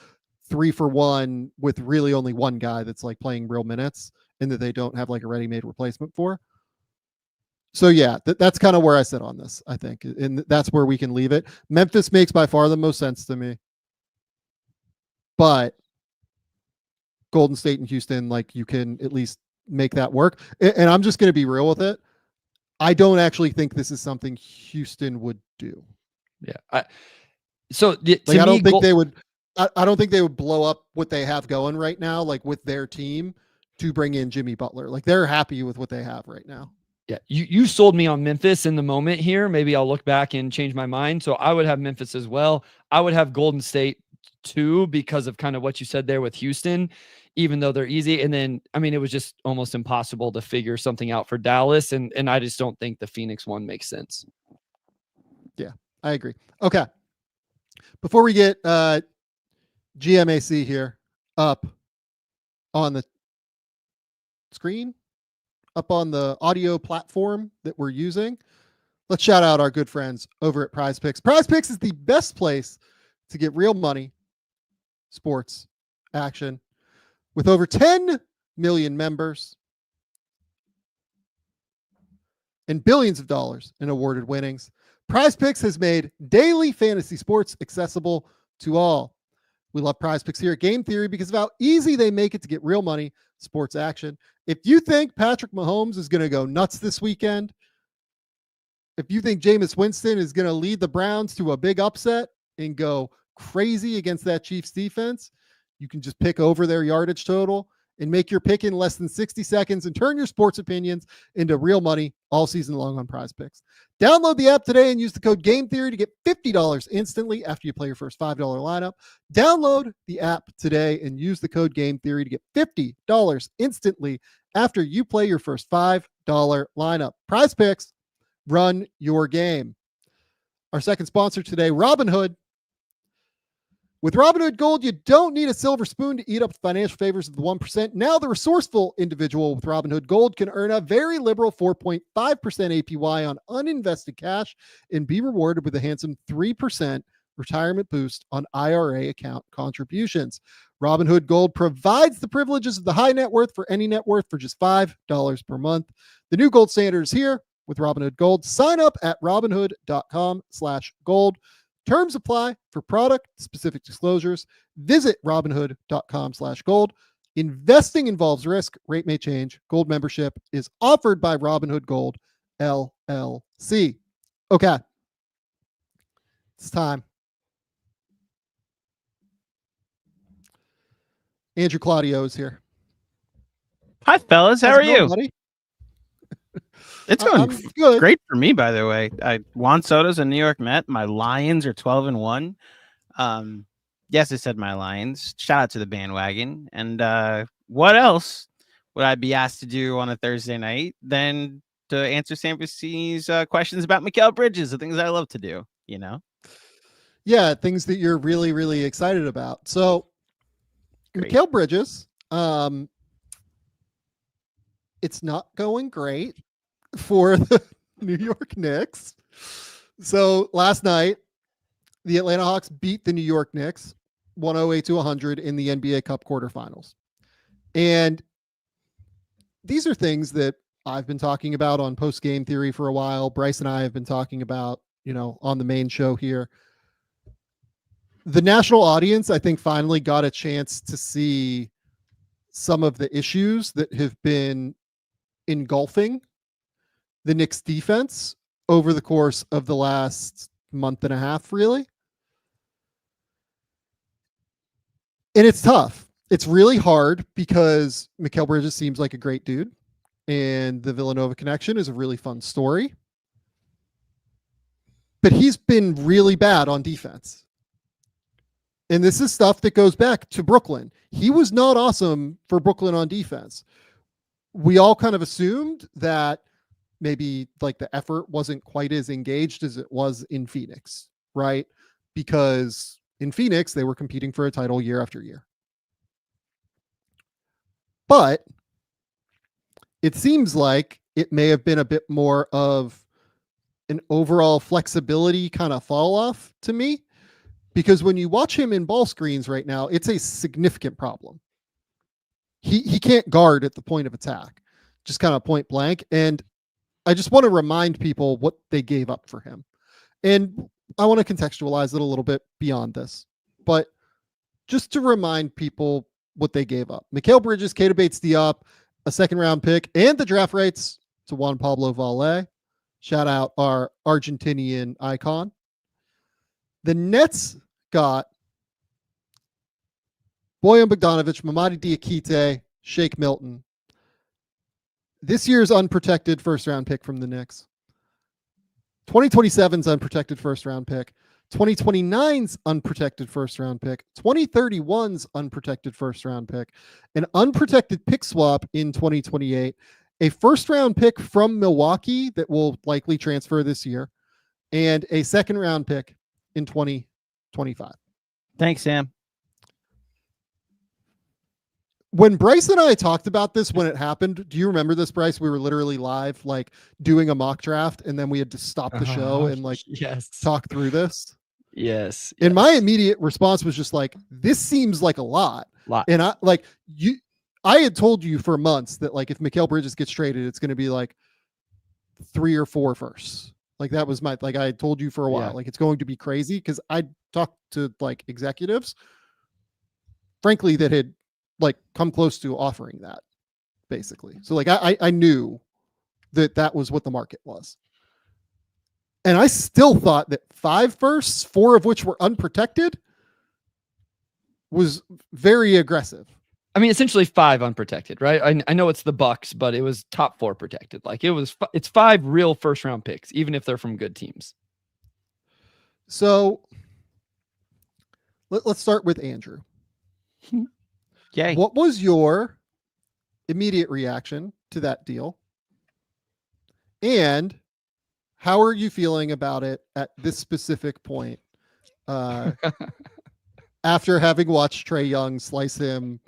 3 for 1 with really only one guy that's like playing real minutes and that they don't have like a ready-made replacement for. So yeah, that's kind of where I sit on this, I think. And that's where we can leave it. Memphis makes by far the most sense to me. But Golden State and Houston, like you can at least make that work. And I'm just going to be real with it. I don't actually think this is something Houston would do. Yeah. I don't think they would. I don't think they would blow up what they have going right now, like with their team, to bring in Jimmy Butler. Like they're happy with what they have right now. Yeah. You sold me on Memphis in the moment here. Maybe I'll look back and change my mind. So I would have Memphis as well. I would have Golden State too, because of kind of what you said there with Houston, even though they're easy. And then, I mean, it was just almost impossible to figure something out for Dallas. And I just don't think the Phoenix one makes sense. Yeah, I agree. Okay. Before we get GMAC here up on the screen, up on the audio platform that we're using, let's shout out our good friends over at Prize Picks. Prize Picks is the best place to get real money, sports action. With over 10 million members and billions of dollars in awarded winnings, Prize Picks has made daily fantasy sports accessible to all. We love Prize Picks here at Game Theory because of how easy they make it to get real money, sports action. If you think Patrick Mahomes is going to go nuts this weekend, if you think Jameis Winston is going to lead the Browns to a big upset and go crazy against that Chiefs defense, you can just pick over their yardage total and make your pick in less than 60 seconds and turn your sports opinions into real money all season long on Prize Picks. Download the app today and use the code Game Theory to get $50 instantly after you play your first $5 lineup. Download the app today and use the code Game Theory to get $50 instantly after you play your first $5 lineup. Prize Picks, run your game. Our second sponsor today, Robinhood. With Robinhood Gold, you don't need a silver spoon to eat up the financial favors of the 1%. Now the resourceful individual with Robinhood Gold can earn a very liberal 4.5% APY on uninvested cash and be rewarded with a handsome 3% retirement boost on IRA account contributions. Robinhood Gold provides the privileges of the high net worth for any net worth for just $5 per month. The new gold standard is here with Robinhood Gold. Sign up at robinhood.com/gold. Terms apply for product-specific disclosures. Visit robinhood.com/gold. Investing involves risk. Rate may change. Gold membership is offered by Robinhood Gold, LLC. Okay. It's time. Andrew Claudio is here. Hi, fellas. How are you? Buddy? It's going good. Great for me, by the way. Juan Soto's a New York Met. My Lions are 12-1. Yes, I said my Lions. Shout out to the bandwagon. And what else would I be asked to do on a Thursday night than to answer Sam Vecenie's questions about Mikal Bridges, the things I love to do, you know? Yeah, things that you're really, really excited about. So, Mikal Bridges, it's not going great for the New York Knicks. So last night, the Atlanta Hawks beat the New York Knicks 108-100 in the NBA Cup quarterfinals. And these are things that I've been talking about on Post Game Theory for a while. Bryce and I have been talking about, on the main show here. The national audience, I think, finally got a chance to see some of the issues that have been engulfing the Knicks defense over the course of the last month and a half, really. And it's tough. It's really hard because Mikal Bridges seems like a great dude, and the Villanova connection is a really fun story. But he's been really bad on defense. And this is stuff that goes back to Brooklyn. He was not awesome for Brooklyn on defense. We all kind of assumed that maybe like the effort wasn't quite as engaged as it was in Phoenix, right? Because in Phoenix, they were competing for a title year after year. But it seems like it may have been a bit more of an overall flexibility kind of fall off to me, because when you watch him in ball screens right now, it's a significant problem. He can't guard at the point of attack, just kind of point blank. And I just want to remind people what they gave up for him. And I want to contextualize it a little bit beyond this, but just to remind people what they gave up. Mikal Bridges, Keita Bates-Diop, a second-round pick, and the draft rights to Juan Pablo Valle. Shout out our Argentinian icon. The Nets got Bojan Bogdanovic, Mamadi Diakite, Shake Milton. This year's unprotected first-round pick from the Knicks. 2027's unprotected first-round pick. 2029's unprotected first-round pick. 2031's unprotected first-round pick. An unprotected pick swap in 2028. A first-round pick from Milwaukee that will likely transfer this year. And a second-round pick in 2025. Thanks, Sam. When Bryce and I talked about this when it happened, do you remember this, Bryce? We were literally live, like doing a mock draft, and then we had to stop the show and like talk through this. Yes. And my immediate response was just like, this seems like a lot. And I had told you for months that like if Mikal Bridges gets traded, it's going to be like 3 or 4 firsts. Like that was I had told you for a while, like it's going to be crazy, because I talked to like executives, frankly, that had like come close to offering that, basically. So like I knew that was what the market was. And I still thought that 5 firsts, 4 of which were unprotected, was very aggressive. I mean, essentially 5 unprotected, right? I know it's the Bucks, but it was top 4 protected. Like it's 5 real first round picks, even if they're from good teams. So let's start with Andrew. Yay. What was your immediate reaction to that deal? And how are you feeling about it at this specific point? After having watched Trae Young slice him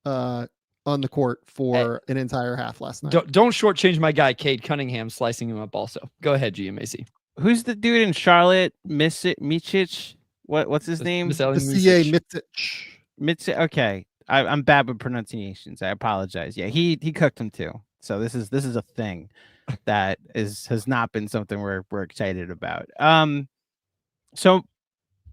on the court for an entire half last night. Don't shortchange my guy, Cade Cunningham, slicing him up also. Go ahead, GMAC. Who's the dude in Charlotte? Micic? What's his name? Vecenie Micic. Okay. I'm bad with pronunciations. I apologize. Yeah, he cooked him too. So this is a thing that has not been something we're excited about. So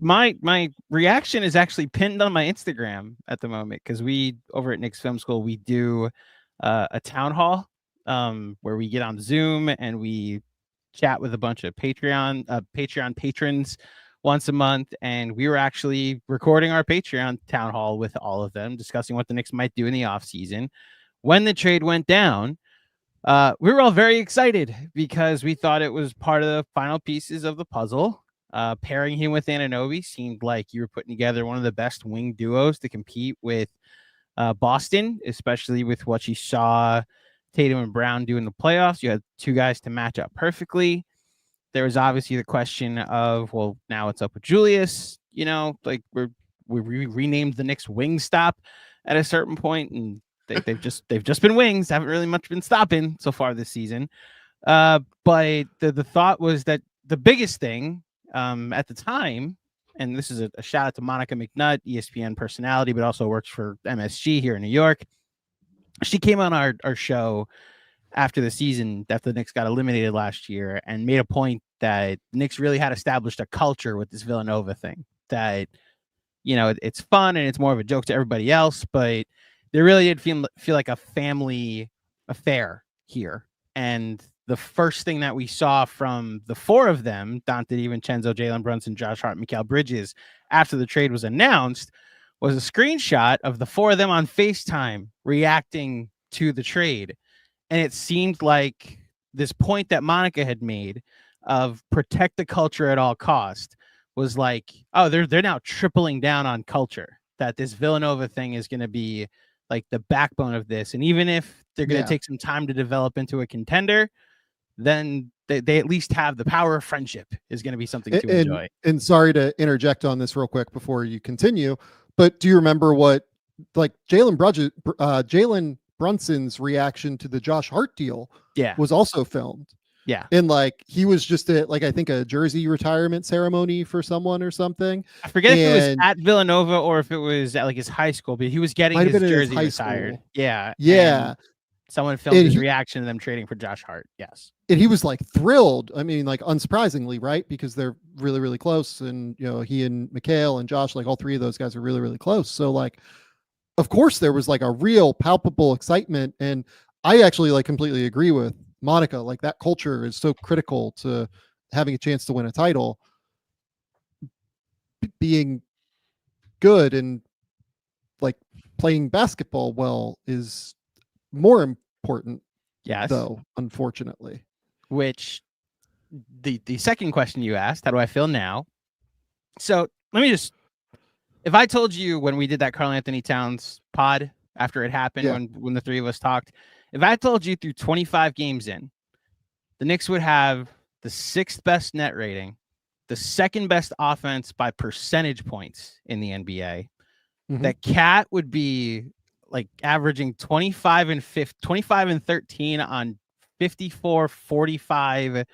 my reaction is actually pinned on my Instagram at the moment, because we over at Knicks Film School, we do a town hall where we get on Zoom and we chat with a bunch of Patreon patrons once a month, and we were actually recording our Patreon town hall with all of them, discussing what the Knicks might do in the offseason. When the trade went down, we were all very excited because we thought it was part of the final pieces of the puzzle. Pairing him with Anunoby seemed like you were putting together one of the best wing duos to compete with Boston, especially with what you saw Tatum and Brown do in the playoffs. You had 2 guys to match up perfectly. There was obviously the question of, well, now it's up with Julius. You know, like we renamed the Knicks Wingstop at a certain point, and they've just been wings. Haven't really much been stopping so far this season. But the thought was that the biggest thing at the time, and this is a shout out to Monica McNutt, ESPN personality, but also works for MSG here in New York. She came on our show after the season, after the Knicks got eliminated last year, and made a point that the Knicks really had established a culture with this Villanova thing, that, you know, it's fun and it's more of a joke to everybody else, but they really did feel like a family affair here. And the first thing that we saw from the four of them, Dante DiVincenzo, Jalen Brunson, Josh Hart, Mikal Bridges, after the trade was announced, was a screenshot of the four of them on FaceTime reacting to the trade. And it seemed like this point that Monica had made of protect the culture at all cost was like, oh, they're now tripling down on culture, that this Villanova thing is going to be like the backbone of this. And even if they're going to take some time to develop into a contender, then they at least have the power of friendship is going to be something to enjoy. And sorry to interject on this real quick before you continue, but do you remember what like Jalen Brunson's reaction to the Josh Hart deal was also filmed? Yeah. And like he was just at like I think a jersey retirement ceremony for someone or something. I forget if it was at Villanova or if it was at like his high school, but he was getting his jersey retired. School. Yeah. Yeah. Someone filmed his reaction to them trading for Josh Hart. Yes. And he was like thrilled. I mean, like unsurprisingly, right? Because they're really, really close. And you know, he and Mikal and Josh, like all three of those guys are really, really close. So like of course there was like a real palpable excitement. And I actually like completely agree with Monica. Like that culture is so critical to having a chance to win a title. Being good and like playing basketball well is more important. Yes. Though, unfortunately. Which the second question you asked, how do I feel now? So let me just, if I told you when we did that Karl Anthony Towns pod after it happened, when the three of us talked, if I told you through 25 games in, the Knicks would have the 6th best net rating, the 2nd best offense by percentage points in the NBA, that Cat would be like averaging 25 and 13 on 54, 45,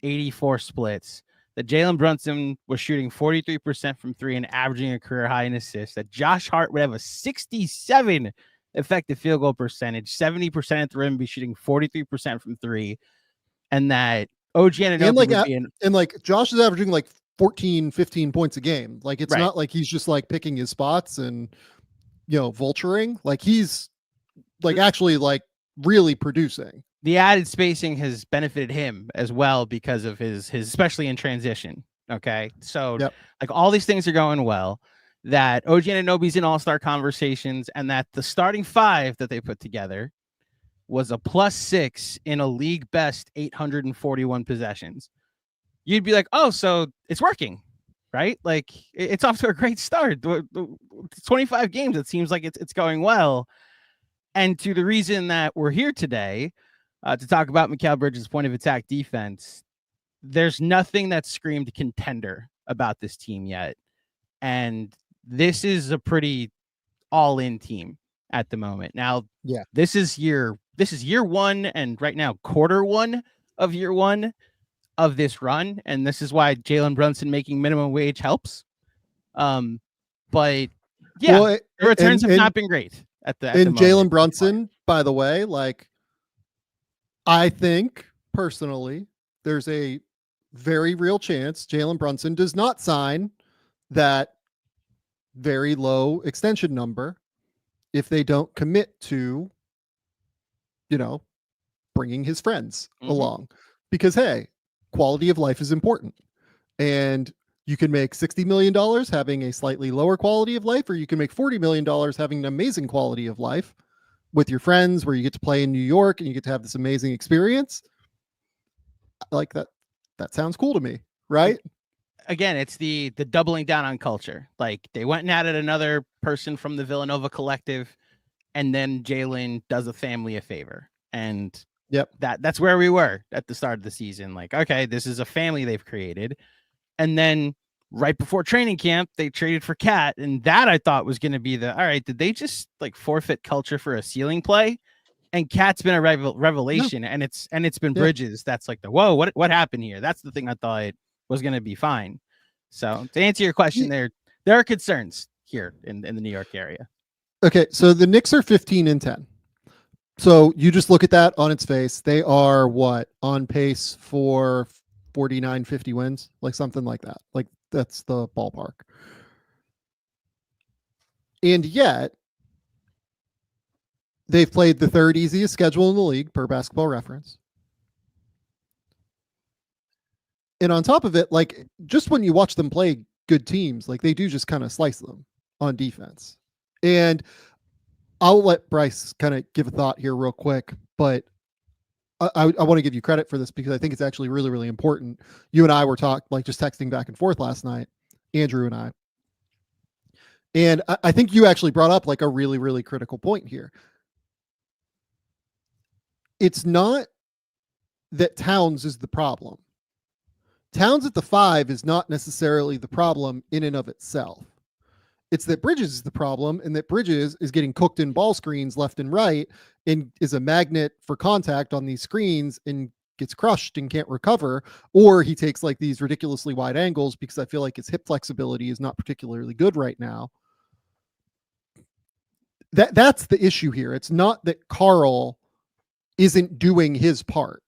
84 splits, that Jalen Brunson was shooting 43% from three and averaging a career high in assists, that Josh Hart would have a 67 effective field goal percentage, 70% at the rim, be shooting 43% from three, and that OG Anunoby and like Josh is averaging like 14, 15 points a game. Like it's not like he's just like picking his spots and you know vulturing. Like he's like actually like really producing. The added spacing has benefited him as well because of his especially in transition. Okay, so like all these things are going well. That OG Anunoby's in all-star conversations, and that the starting five that they put together was a +6 in a league best 841 possessions. You'd be like, oh, so it's working, right? Like it's off to a great start. 25 games, it seems like it's going well. And to the reason that we're here today to talk about Mikal Bridges' point of attack defense, there's nothing that screamed contender about this team yet. And this is a pretty all-in team at the moment. Now, this is year one, and right now quarter one of year one of this run, and this is why Jalen Brunson making minimum wage helps. But the returns have not been great at the moment. Jalen Brunson, by the way, like I think personally, there's a very real chance Jalen Brunson does not sign that very low extension number if they don't commit to, you know, bringing his friends along, because hey, quality of life is important, and you can make $60 million having a slightly lower quality of life, or you can make $40 million having an amazing quality of life with your friends, where you get to play in New York and you get to have this amazing experience. Like that sounds cool to me, right? Again, it's the doubling down on culture. Like they went and added another person from the Villanova collective, and then Jalen does a family a favor. And that's where we were at the start of the season. Like, okay, this is a family they've created. And then right before training camp, they traded for Cat. And that I thought was going to be all right, did they just like forfeit culture for a ceiling play? And Cat's been a revelation. No. And it's been Bridges. That's like whoa, what happened here? That's the thing I thought was going to be fine. So to answer your question, there are concerns here in the New York area. Okay, so the Knicks are 15-10. So you just look at that on its face. They are on pace for 49, 50 wins, like something like that. Like that's the ballpark. And yet they've played the third easiest schedule in the league per Basketball Reference. And on top of it, like just when you watch them play good teams, like they do just kind of slice them on defense. And I'll let Bryce kind of give a thought here real quick, but I want to give you credit for this because I think it's actually really, really important. You and I were just texting back and forth last night, Andrew and I. And I think you actually brought up like a really, really critical point here. It's not that Towns is the problem. Towns at the 5 is not necessarily the problem in and of itself. It's that Bridges is the problem, and that Bridges is getting cooked in ball screens left and right and is a magnet for contact on these screens and gets crushed and can't recover, or he takes like these ridiculously wide angles because I feel like his hip flexibility is not particularly good right now. That's the issue here. It's not that Karl isn't doing his part.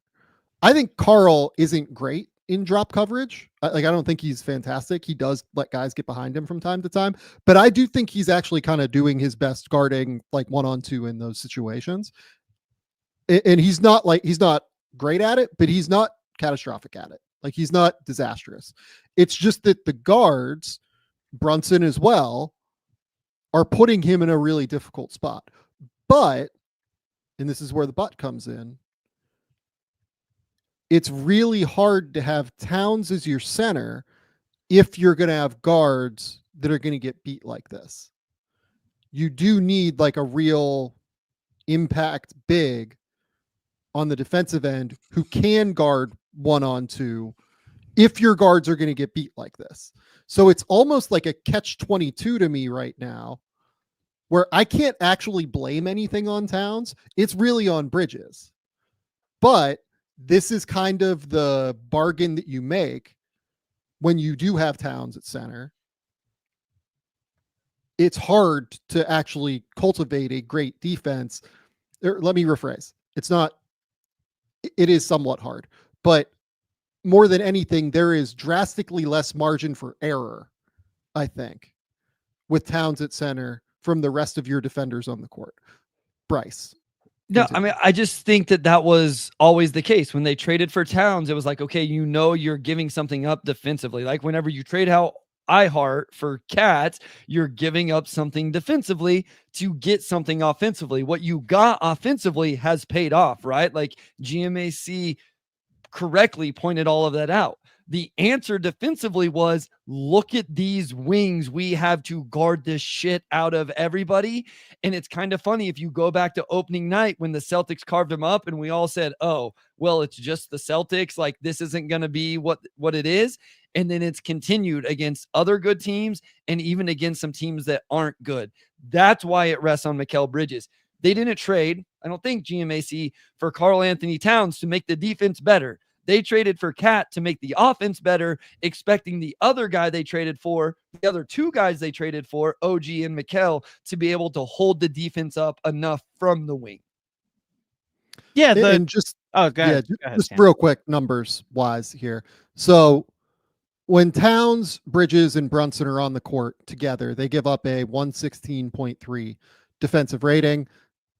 I think Karl isn't great in drop coverage. I don't think he's fantastic. He does let guys get behind him from time to time, but I do think he's actually kind of doing his best guarding like 1-on-2 in those situations. And he's not great at it, but he's not catastrophic at it. Like he's not disastrous. It's just that the guards, Brunson as well, are putting him in a really difficult spot. But, and this is where the but comes in, it's really hard to have Towns as your center if you're going to have guards that are going to get beat like this. You do need like a real impact big on the defensive end who can guard 1-on-2 if your guards are going to get beat like this. So it's almost like a catch-22 to me right now, where I can't actually blame anything on Towns. It's really on Bridges. But this is kind of the bargain that you make when you do have Towns at center. It's hard to actually cultivate a great defense. Let me rephrase. It is somewhat hard, but more than anything, there is drastically less margin for error, I think, with Towns at center from the rest of your defenders on the court. Bryce. No, I mean, I just think that was always the case. When they traded for Towns, it was like, okay, you're giving something up defensively. Like whenever you trade out iHeart for Cat, you're giving up something defensively to get something offensively. What you got offensively has paid off, right? Like GMAC correctly pointed all of that out. The answer defensively was, look at these wings. We have to guard this shit out of everybody. And it's kind of funny if you go back to opening night when the Celtics carved them up and we all said, oh, well, it's just the Celtics. Like this isn't going to be what it is. And then it's continued against other good teams and even against some teams that aren't good. That's why it rests on Mikal Bridges. They didn't trade, I don't think, GMAC for Karl Anthony Towns to make the defense better. They traded for Cat to make the offense better, expecting the other guy they traded for, the other two guys they traded for, OG and Mikal, to be able to hold the defense up enough from the wing. Yeah, go ahead, just real quick, numbers wise here. So when Towns, Bridges, and Brunson are on the court together, they give up a 116.3 defensive rating.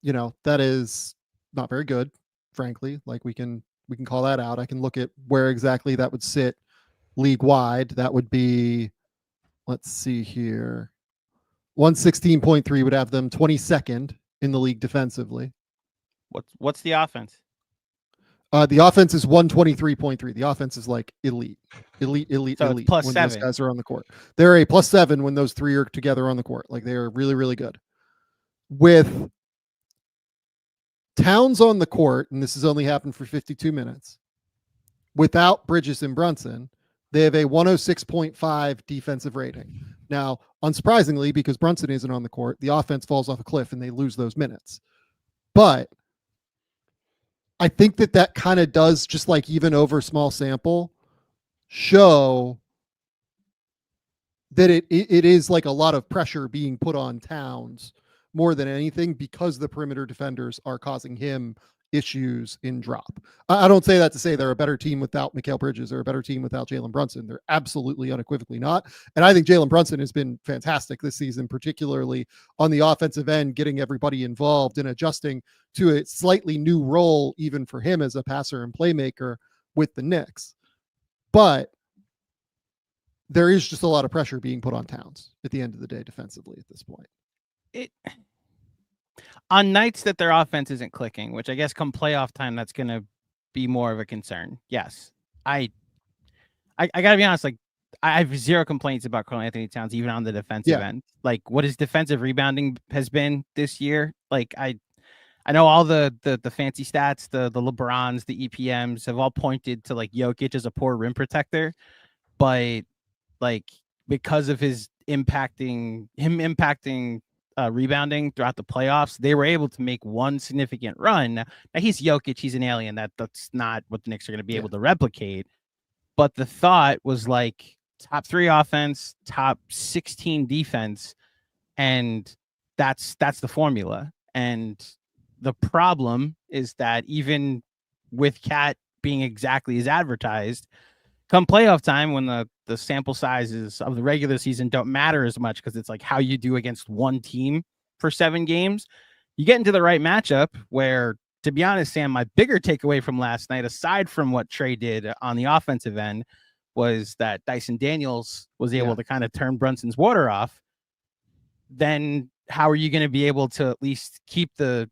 You know, that is not very good, frankly. Like we can call that out. I can look at where exactly that would sit league wide. That would be, let's see here, 116.3 would have them 22nd in the league defensively. What's the offense? The offense is 123.3. The offense is like elite. So elite plus when 7. Those guys are on the court. They're a +7 when those three are together on the court. Like they are really, really good. With Towns on the court, and this has only happened for 52 minutes, without Bridges and Brunson, they have a 106.5 defensive rating. Now, unsurprisingly, because Brunson isn't on the court, the offense falls off a cliff and they lose those minutes. But I think that kind of does, just like even over small sample, show that it is like a lot of pressure being put on Towns more than anything because the perimeter defenders are causing him issues in drop. I don't say that to say they're a better team without Mikal Bridges or a better team without Jalen Brunson. They're absolutely unequivocally not. And I think Jalen Brunson has been fantastic this season, particularly on the offensive end, getting everybody involved and adjusting to a slightly new role, even for him as a passer and playmaker with the Knicks. But there is just a lot of pressure being put on Towns at the end of the day defensively at this point. On nights that their offense isn't clicking, which I guess come playoff time, that's going to be more of a concern. Yes. I got to be honest, like, I have zero complaints about Karl-Anthony Towns, even on the defensive end. Like, what his defensive rebounding has been this year. Like, I know all the fancy stats, the LeBrons, the EPMs have all pointed to like Jokic as a poor rim protector, but like because of his impacting rebounding throughout the playoffs, they were able to make one significant run. Now he's Jokic, he's an alien. That's not what the Knicks are going to be able to replicate. But the thought was like top 3 offense, top 16 defense, and that's the formula. And the problem is that even with Cat being exactly as advertised, come playoff time, when the sample sizes of the regular season don't matter as much because it's like how you do against one team for 7 games, you get into the right matchup where, to be honest, Sam, my bigger takeaway from last night, aside from what Trey did on the offensive end, was that Dyson Daniels was able to kind of turn Brunson's water off. Then how are you going to be able to at least keep the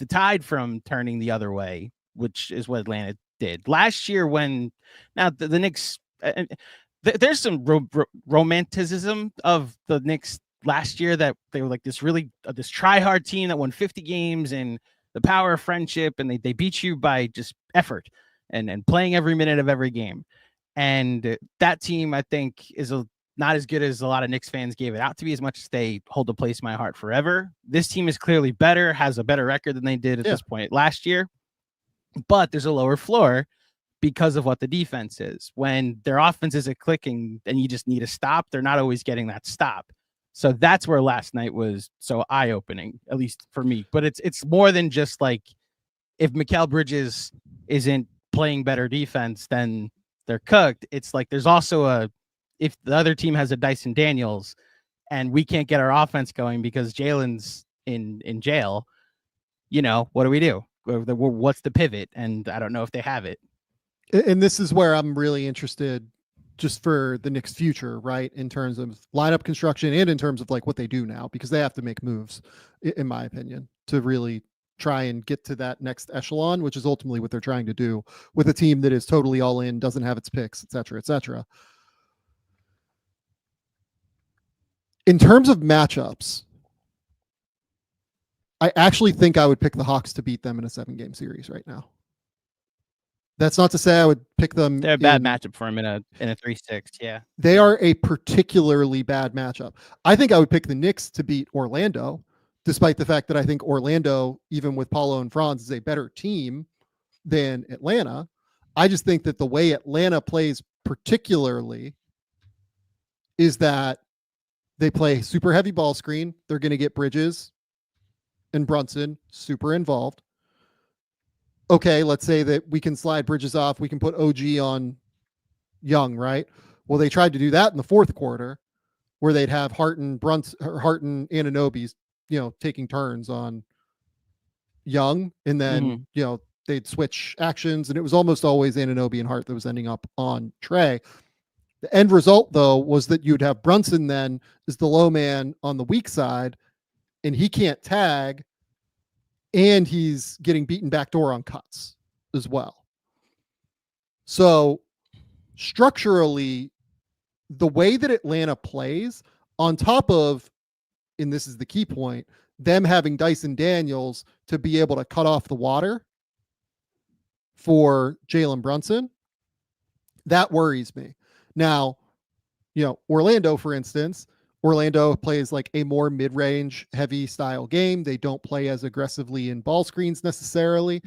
tide from turning the other way, which is what Atlanta did last year when now the Knicks, there's some romanticism of the Knicks last year that they were like this really this try-hard team that won 50 games and the power of friendship, and they beat you by just effort and playing every minute of every game. And that team, I think, is not as good as a lot of Knicks fans gave it out to be, as much as they hold a place in my heart forever. This team is clearly better, has a better record than they did at this point last year, but there's a lower floor because of what the defense is. When their offense isn't clicking and you just need a stop, they're not always getting that stop. So that's where last night was so eye-opening, at least for me. But it's more than just like, if Mikal Bridges isn't playing better defense, then they're cooked. It's like there's also if the other team has a Dyson Daniels and we can't get our offense going because Jalen's in jail, what do we do? What's the pivot? And I don't know if they have it. And this is where I'm really interested just for the Knicks' future, right? In terms of lineup construction and in terms of like what they do now, because they have to make moves, in my opinion, to really try and get to that next echelon, which is ultimately what they're trying to do with a team that is totally all in, doesn't have its picks, et cetera, et cetera. In terms of matchups, I actually think I would pick the Hawks to beat them in a 7-game series right now. That's not to say I would pick them. They're a bad matchup for them in a 3-6. Yeah, they are a particularly bad matchup. I think I would pick the Knicks to beat Orlando, despite the fact that I think Orlando, even with Paulo and Franz, is a better team than Atlanta. I just think that the way Atlanta plays particularly is that they play super heavy ball screen. They're going to get Bridges and Brunson super involved. Okay, let's say that we can slide Bridges off. We can put OG on Young, right? Well, they tried to do that in the 4th quarter, where they'd have Harton, Anunoby, taking turns on Young, and then they'd switch actions, and it was almost always Anunoby and Hart that was ending up on Trey. The end result, though, was that you'd have Brunson then as the low man on the weak side, and he can't tag, and he's getting beaten backdoor on cuts as well. So structurally, the way that Atlanta plays, on top of, and this is the key point, them having Dyson Daniels to be able to cut off the water for Jalen Brunson, that worries me. Now, Orlando, for instance, Orlando plays like a more mid-range heavy style game. They don't play as aggressively in ball screens necessarily.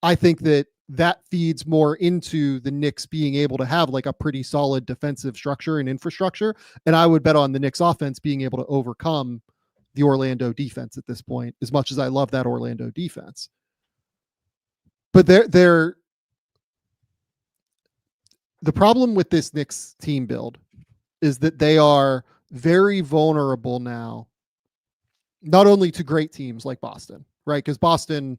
I think that feeds more into the Knicks being able to have like a pretty solid defensive structure and infrastructure. And I would bet on the Knicks offense being able to overcome the Orlando defense at this point, as much as I love that Orlando defense. But the problem with this Knicks team build is that they are very vulnerable now, not only to great teams like Boston, right? Because Boston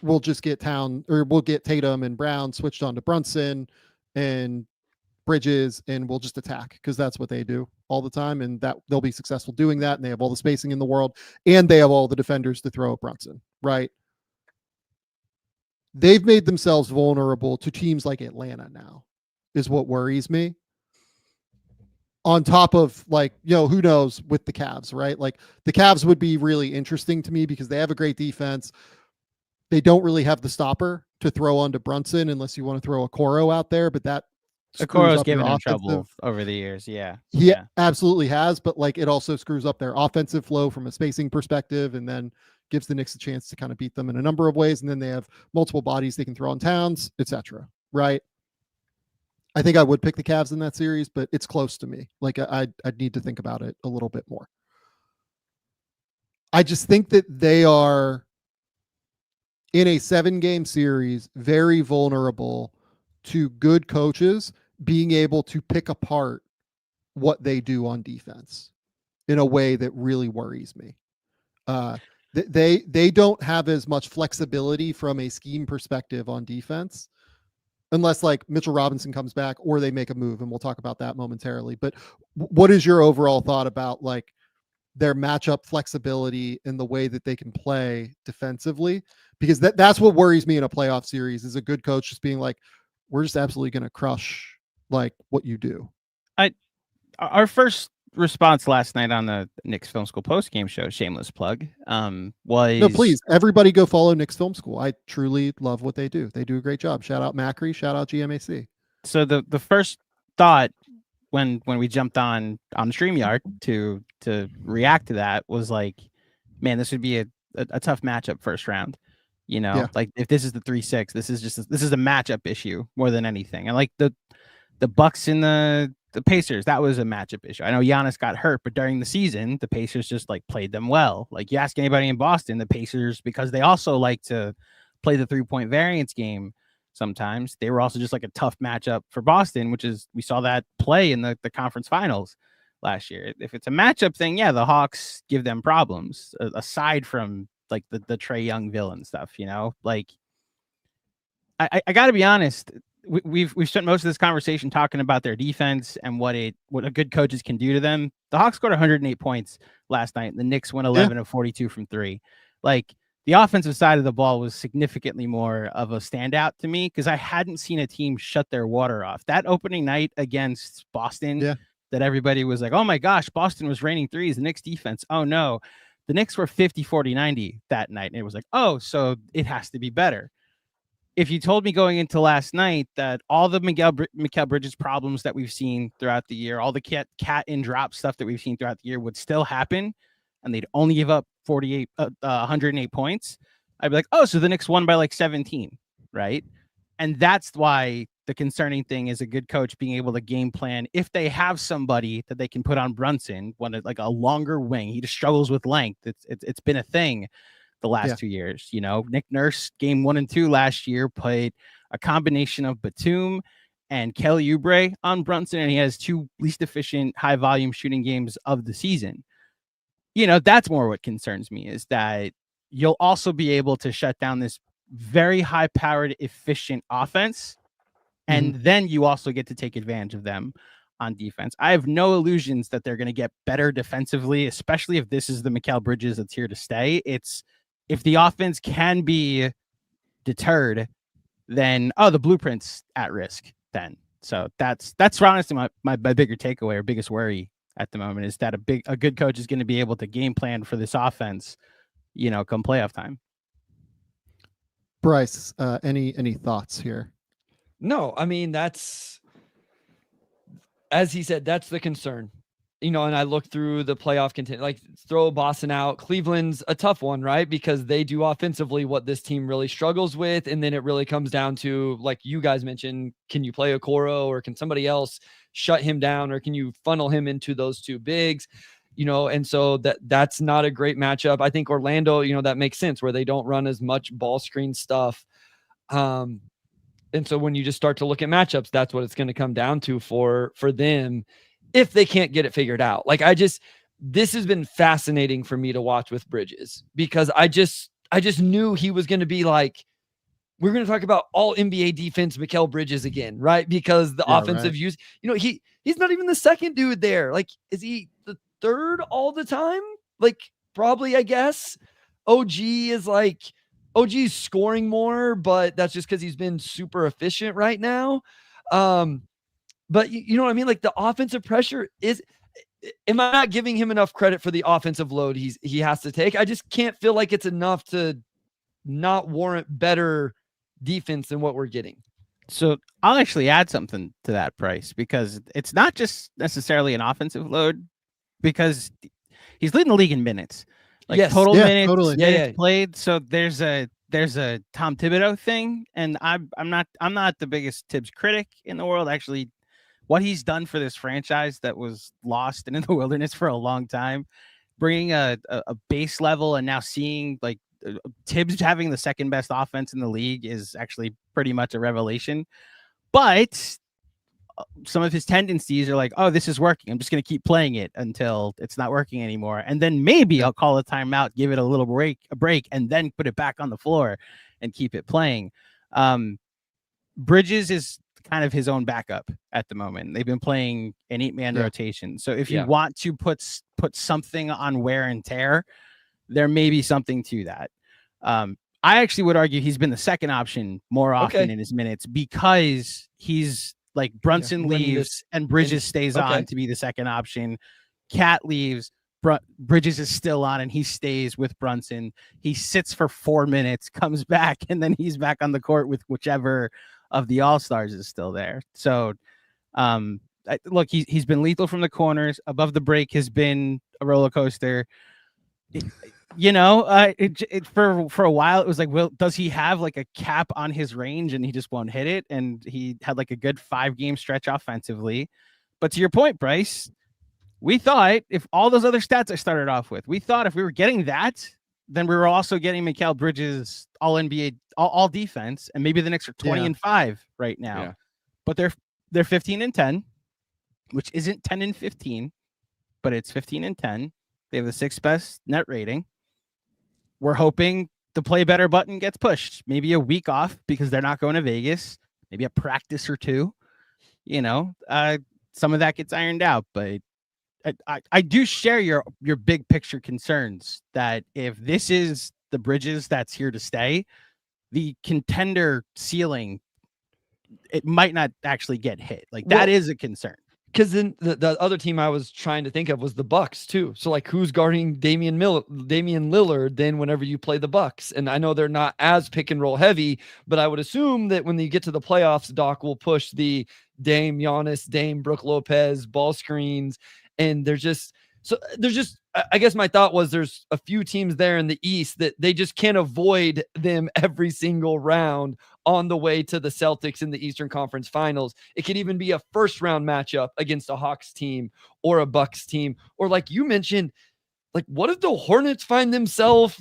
will just get we'll get Tatum and Brown switched on to Brunson, and Bridges, and we'll just attack because that's what they do all the time, and that they'll be successful doing that, and they have all the spacing in the world, and they have all the defenders to throw at Brunson, right? They've made themselves vulnerable to teams like Atlanta now, is what worries me. On top of, like, who knows with the Cavs, right? Like, the Cavs would be really interesting to me because they have a great defense. They don't really have the stopper to throw onto Brunson unless you want to throw a Okoro out there, but that Okoro's given them trouble over the years. Yeah. He absolutely has, but like it also screws up their offensive flow from a spacing perspective, and then gives the Knicks a chance to kind of beat them in a number of ways. And then they have multiple bodies they can throw on Towns, etc. Right? I think I would pick the Cavs in that series, but it's close to me. Like I'd need to think about it a little bit more. I just think that they are in a 7-game series very vulnerable to good coaches being able to pick apart what they do on defense in a way that really worries me. They don't have as much flexibility from a scheme perspective on defense, unless like Mitchell Robinson comes back or they make a move, and we'll talk about that momentarily. But what is your overall thought about like their matchup flexibility and the way that they can play defensively? Because that's what worries me in a playoff series, is a good coach just being like, we're just absolutely going to crush like what you do. Our first response last night on the Knicks Film School post-game show, shameless plug, was... No, please, everybody go follow Knicks Film School. I truly love what they do. They do a great job. Shout out Macri, shout out GMAC. So the first thought when we jumped on StreamYard to react to that was like, man, this would be a tough matchup first round. Like if this is the 3-6, this is a matchup issue more than anything. And like the Bucks and the Pacers, that was a matchup issue. I know Giannis got hurt, but during the season, the Pacers just like played them well. Like you ask anybody in Boston, the Pacers, because they also like to play the 3-point variance game sometimes, they were also just like a tough matchup for Boston, which is, we saw that play in the conference finals last year. If it's a matchup thing, yeah, the Hawks give them problems aside from like the Trae Young villain stuff, like I gotta be honest. We've spent most of this conversation talking about their defense and what a good coaches can do to them. The Hawks scored 108 points last night. The Knicks went 11 of 42 from 3. Like the offensive side of the ball was significantly more of a standout to me because I hadn't seen a team shut their water off. That opening night against Boston, that everybody was like, oh my gosh, Boston was raining threes. The Knicks defense, oh no. The Knicks were 50, 40, 90 that night. And it was like, oh, so it has to be better. If you told me going into last night that all the Mikal Bridges problems that we've seen throughout the year, all the cat in drop stuff that we've seen throughout the year would still happen, and they'd only give up 108 points, I'd be like, oh, so the Knicks won by like 17, right? And that's why the concerning thing is a good coach being able to game plan if they have somebody that they can put on Brunson, like a longer wing. He just struggles with length. It's been a thing the last 2 years. Nick Nurse game 1 and 2 last year played a combination of Batum and Kelly Oubre on Brunson, and he has 2 least efficient high volume shooting games of the season. That's more what concerns me, is that you'll also be able to shut down this very high powered, efficient offense. And then you also get to take advantage of them on defense. I have no illusions that they're going to get better defensively, especially if this is the Mikal Bridges that's here to stay. It's if the offense can be deterred, then the blueprint's at risk then. So that's honestly my bigger takeaway or biggest worry at the moment, is that a good coach is going to be able to game plan for this offense, come playoff time. Bryce, any thoughts here? No, I mean, that's, as he said, that's the concern. And I look through the playoff content, like throw Boston out. Cleveland's a tough one, right? Because they do offensively what this team really struggles with. And then it really comes down to, like you guys mentioned, can you play Okoro, or can somebody else shut him down, or can you funnel him into those 2 bigs? And so that's not a great matchup. I think Orlando, that makes sense where they don't run as much ball screen stuff. And so when you just start to look at matchups, that's what it's going to come down to for them if they can't get it figured out. Like this has been fascinating for me to watch with Bridges, because I just knew he was going to be like we're going to talk about all NBA defense, Mikal Bridges again, right? Because the offensive use, he's not even the second dude there. Like, is he the third all the time? Like, probably, I guess. OG's scoring more, but that's just because he's been super efficient right now. But you know what I mean? Like, the offensive pressure am I not giving him enough credit for the offensive load he has to take? I just can't feel like it's enough to not warrant better defense than what we're getting. So I'll actually add something to that, Bryce, because it's not just necessarily an offensive load, because he's leading the league in minutes, like total minutes played. So there's a Tom Thibodeau thing, and I'm not the biggest Tibbs critic in the world. Actually, what he's done for this franchise that was lost and in the wilderness for a long time, bringing a base level, and now seeing like Tibbs having the second best offense in the league is actually pretty much a revelation. But some of his tendencies are like, oh, this is working, I'm just going to keep playing it until it's not working anymore. And then maybe I'll call a timeout, give it a break, and then put it back on the floor and keep it playing. Bridges is kind of his own backup at the moment. They've been playing an 8-man rotation. So if you want to put something on wear and tear, there may be something to that. I actually would argue he's been the second option more often in his minutes, because he's like Brunson leaves and Bridges stays on to be the second option. Cat leaves, Bridges is still on and he stays with Brunson. He sits for 4 minutes, comes back, and then he's back on the court with whichever of the All-Stars is still there. So look, he's been lethal from the corners. Above the break has been a roller coaster. For a while it was like, well, does he have like a cap on his range and he just won't hit it? And he had like a good 5-game stretch offensively. But to your point, Bryce, we thought if all those other stats I started off with, we thought if we were getting that, then we were also getting Mikal Bridges all NBA, all defense, and maybe the Knicks are 20-5 right now. Yeah. But they're 15-10, which isn't 10-15, but it's 15-10. They have the 6th best net rating. We're hoping the play better button gets pushed. Maybe a week off because they're not going to Vegas. Maybe a practice or two. Some of that gets ironed out. But I do share your big picture concerns that if this is the Bridges that's here to stay, the contender ceiling, it might not actually get hit. Like, that is a concern. Because then the other team I was trying to think of was the Bucks too. So like, who's guarding Damian Lillard then whenever you play the Bucks? And I know they're not as pick and roll heavy, but I would assume that when you get to the playoffs, Doc will push the Dame Giannis, Dame Brook Lopez ball screens, and there's just I guess my thought was there's a few teams there in the East that they just can't avoid them every single round on the way to the Celtics in the Eastern Conference Finals. It could even be a first round matchup against a Hawks team or a Bucks team. Or like you mentioned, like what if the Hornets find themselves,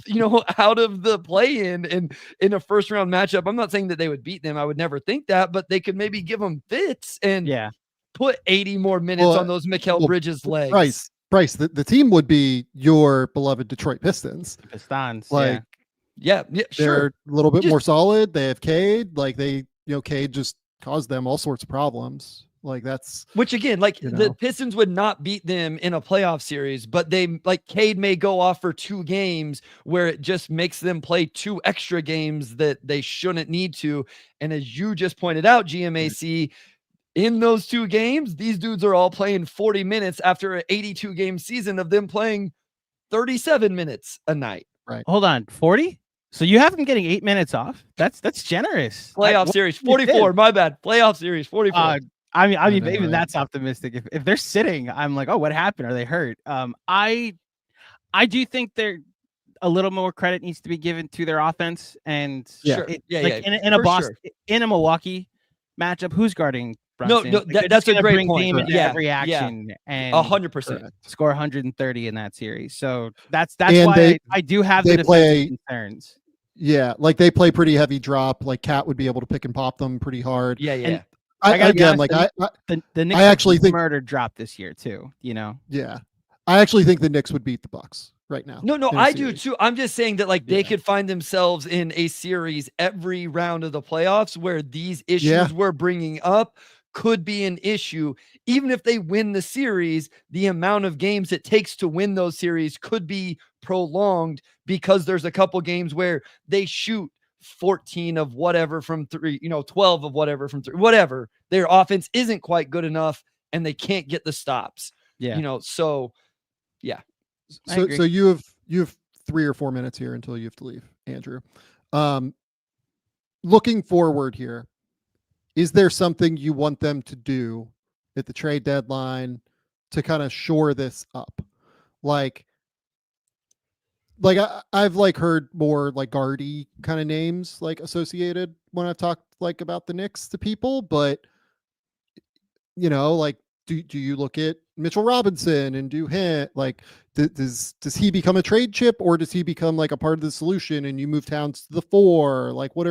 out of the play-in and in a first round matchup? I'm not saying that they would beat them. I would never think that, but they could maybe give them fits and put 80 more minutes on those Mikal Bridges legs. Bryce, the team would be your beloved Detroit Pistons. Pistons, like, sure. They're a little bit more solid. They have Cade. Like Cade just caused them all sorts of problems. Like which again, like the Pistons would not beat them in a playoff series, but they like Cade may go off for 2 games where it just makes them play 2 extra games that they shouldn't need to. And as you just pointed out, GMAC. In those 2 games, these dudes are all playing 40 minutes after an 82-game season of them playing 37 minutes a night. Right. Hold on, 40? So you have them getting 8 minutes off? That's generous. Playoff series 44. My bad. Playoff series 44. I mean, even that's optimistic. If they're sitting, I'm like, oh, what happened? Are they hurt? I do think they're a little more credit needs to be given to their offense. And in a Milwaukee matchup, who's guarding Brunson? No, that's a great point. Every action and 100% score 130 in that series. So that's why I do have the defensive concerns. Yeah, like they play pretty heavy drop. Like Cat would be able to pick and pop them pretty hard. Yeah. And I Knicks actually think murder drop this year too. Yeah, I actually think the Knicks would beat the Bucks. right now. No, I do too. I'm just saying that like they could find themselves in a series every round of the playoffs where these issues we're bringing up could be an issue. Even if they win the series, the amount of games it takes to win those series could be prolonged because there's a couple games where they shoot 14 of whatever from 3, 12 of whatever from 3, whatever. Their offense isn't quite good enough and they can't get the stops. So yeah. So you have 3 or 4 minutes here until you have to leave, Andrew. Looking forward here, is there something you want them to do at the trade deadline to kind of shore this up? Like I've like heard more like Gardy kind of names like associated when I've talked like about the Knicks to people, but like do you look at Mitchell Robinson and do him like does he become a trade chip, or does he become like a part of the solution and you move Towns to the 4? Like what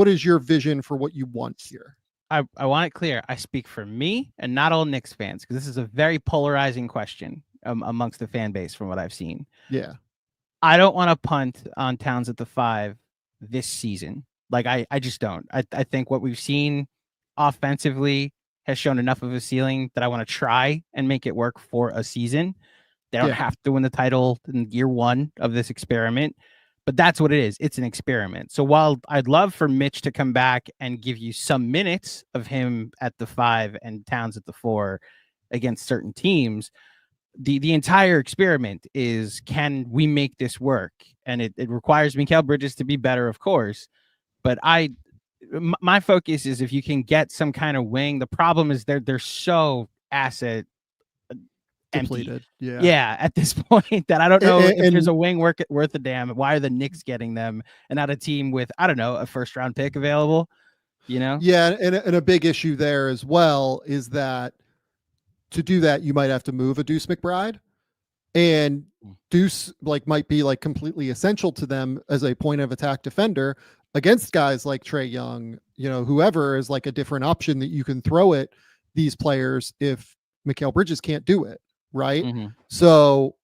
is your vision for what you want here? I want it clear. I speak for me and not all Knicks fans, because this is a very polarizing question amongst the fan base from what I've seen. Yeah. I don't want to punt on Towns at the 5 this season. Like I just don't. I think what we've seen offensively has shown enough of a ceiling that I want to try and make it work for a season. They don't have to win the title in year 1 of this experiment, but that's what it is. It's an experiment. So while I'd love for Mitch to come back and give you some minutes of him at the 5 and Towns at the 4 against certain teams, the entire experiment is, can we make this work? And it requires Mikal Bridges to be better, of course, but my focus is if you can get some kind of wing. The problem is they're so asset depleted. Empty. Yeah, at this point that I don't know if there's a wing worth a damn. Why are the Knicks getting them and not a team with, I don't know, a first round pick available? Yeah, and a big issue there as well is that to do that you might have to move a Deuce McBride, and Deuce might be completely essential to them as a point of attack defender against guys like Trae Young, whoever is a different option that you can throw at these players if Mikal Bridges can't do it. Right. Mm-hmm. So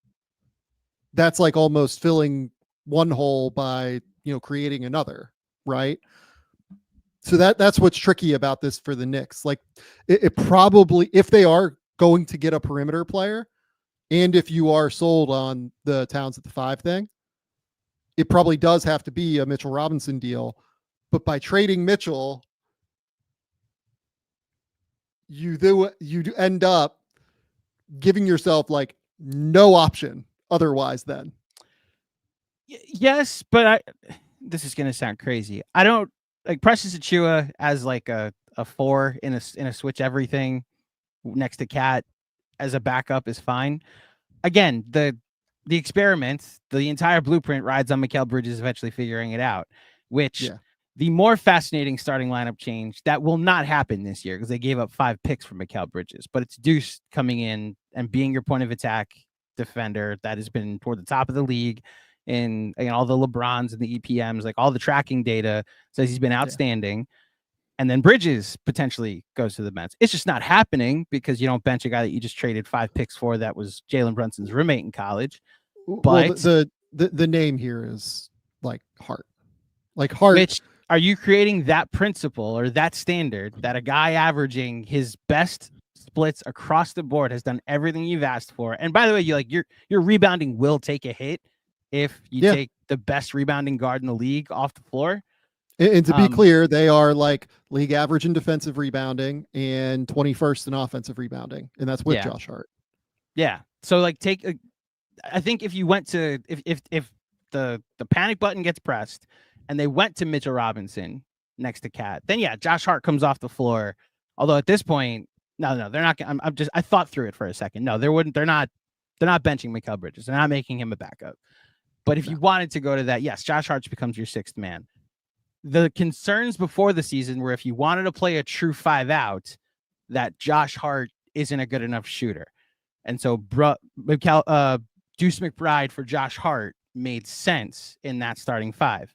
that's almost filling one hole by, creating another. Right. So that's what's tricky about this for the Knicks. It probably, if they are going to get a perimeter player, and if you are sold on the Towns at the 5 thing, it probably does have to be a Mitchell Robinson deal. But by trading Mitchell, you end up giving yourself no option otherwise then. Yes, but this is going to sound crazy. I don't like Precious Achiuwa as a 4 in a switch everything next to Cat as a backup is fine. Again, the experiment, the entire blueprint rides on Mikal Bridges eventually figuring it out, which the more fascinating starting lineup change that will not happen this year because they gave up 5 picks for Mikal Bridges, but it's Deuce coming in and being your point of attack defender that has been toward the top of the league in all the LeBrons and the EPMs, all the tracking data says he's been outstanding. And then Bridges potentially goes to the Mets. It's just not happening because you don't bench a guy that you just traded 5 picks for that was Jalen Brunson's roommate in college. But the name here is Hart. Hart. Which, are you creating that principle or that standard that a guy averaging his best splits across the board has done everything you've asked for? And by the way, your rebounding will take a hit if you take the best rebounding guard in the league off the floor. And to be clear, they are league average in defensive rebounding and 21st in offensive rebounding, and that's with Josh Hart. Yeah. So I think if you went to if the panic button gets pressed and they went to Mitchell Robinson next to Cat, then Josh Hart comes off the floor. Although at this point, no, they're not. I thought through it for a second. No, they wouldn't. They're not benching Mikal Bridges. They're not making him a backup. But if you wanted to go to that, yes, Josh Hart becomes your 6th man. The concerns before the season were if you wanted to play a true 5 out, that Josh Hart isn't a good enough shooter. And so Deuce McBride for Josh Hart made sense in that starting 5.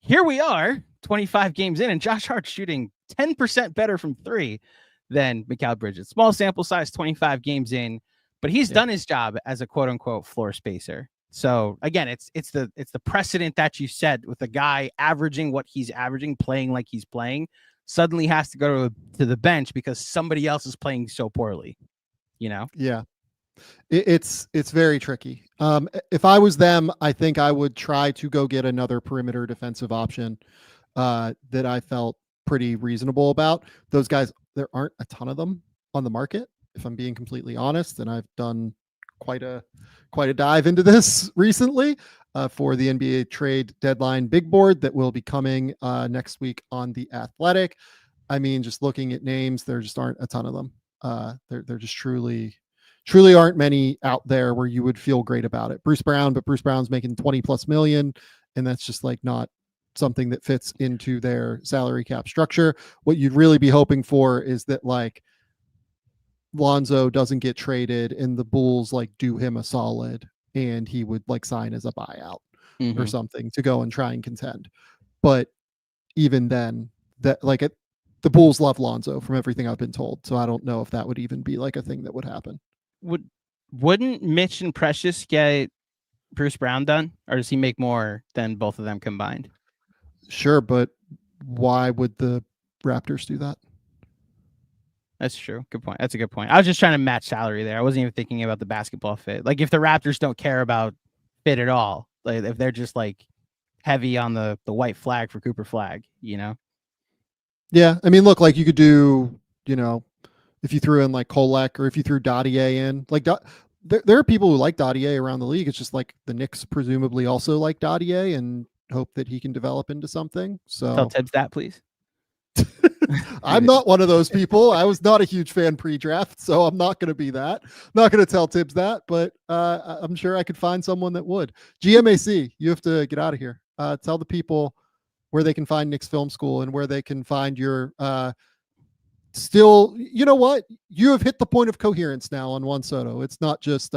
Here we are, 25 games in, and Josh Hart's shooting 10% better from 3 than Mikal Bridges. Small sample size, 25 games in, but he's done his job as a quote unquote floor spacer. So again, it's the precedent that you set with the guy averaging what he's averaging, playing like he's playing, suddenly has to go to the bench because somebody else is playing so poorly, you know? Yeah. It's very tricky. If I was them, I think I would try to go get another perimeter defensive option that I felt pretty reasonable about. Those guys, there aren't a ton of them on the market, if I'm being completely honest, and I've done quite a dive into this recently for the NBA trade deadline big board that will be coming next week on The Athletic. I mean, just looking at names, there just aren't a ton of them. There just truly aren't many out there where you would feel great about it. Bruce Brown's making 20 plus million, and that's just like not something that fits into their salary cap structure. What you'd really be hoping for is that like Lonzo doesn't get traded and the Bulls like do him a solid and he would like sign as a buyout or something to go and try and contend. But even then, that like the Bulls love Lonzo from everything I've been told. So I don't know if that would even be like a thing that would happen. Wouldn't Mitch and Precious get Bruce Brown done, or does he make more than both of them combined? Sure, but why would the Raptors do that? That's true. Good point. That's a good point. I was just trying to match salary there. I wasn't even thinking about the basketball fit. Like if the Raptors don't care about fit at all, like if they're just like heavy on the white flag for Cooper Flag, you know? Yeah. I mean, look, like you could do, you know, if you threw in like Kolek or if you threw Dottier in, like there are people who like Dottier around the league. It's just like the Knicks presumably also like Dottier and hope that he can develop into something. So tell Tibbs that, please. I'm not one of those people. I was not a huge fan pre-draft, so I'm not going to be that. I'm not going to tell Tibbs that, but I'm sure I could find someone that would. GMAC, you have to get out of here. Tell the people where they can find Knicks Film School and where they can find your still, you know what? You have hit the point of coherence now on Juan Soto. It's not just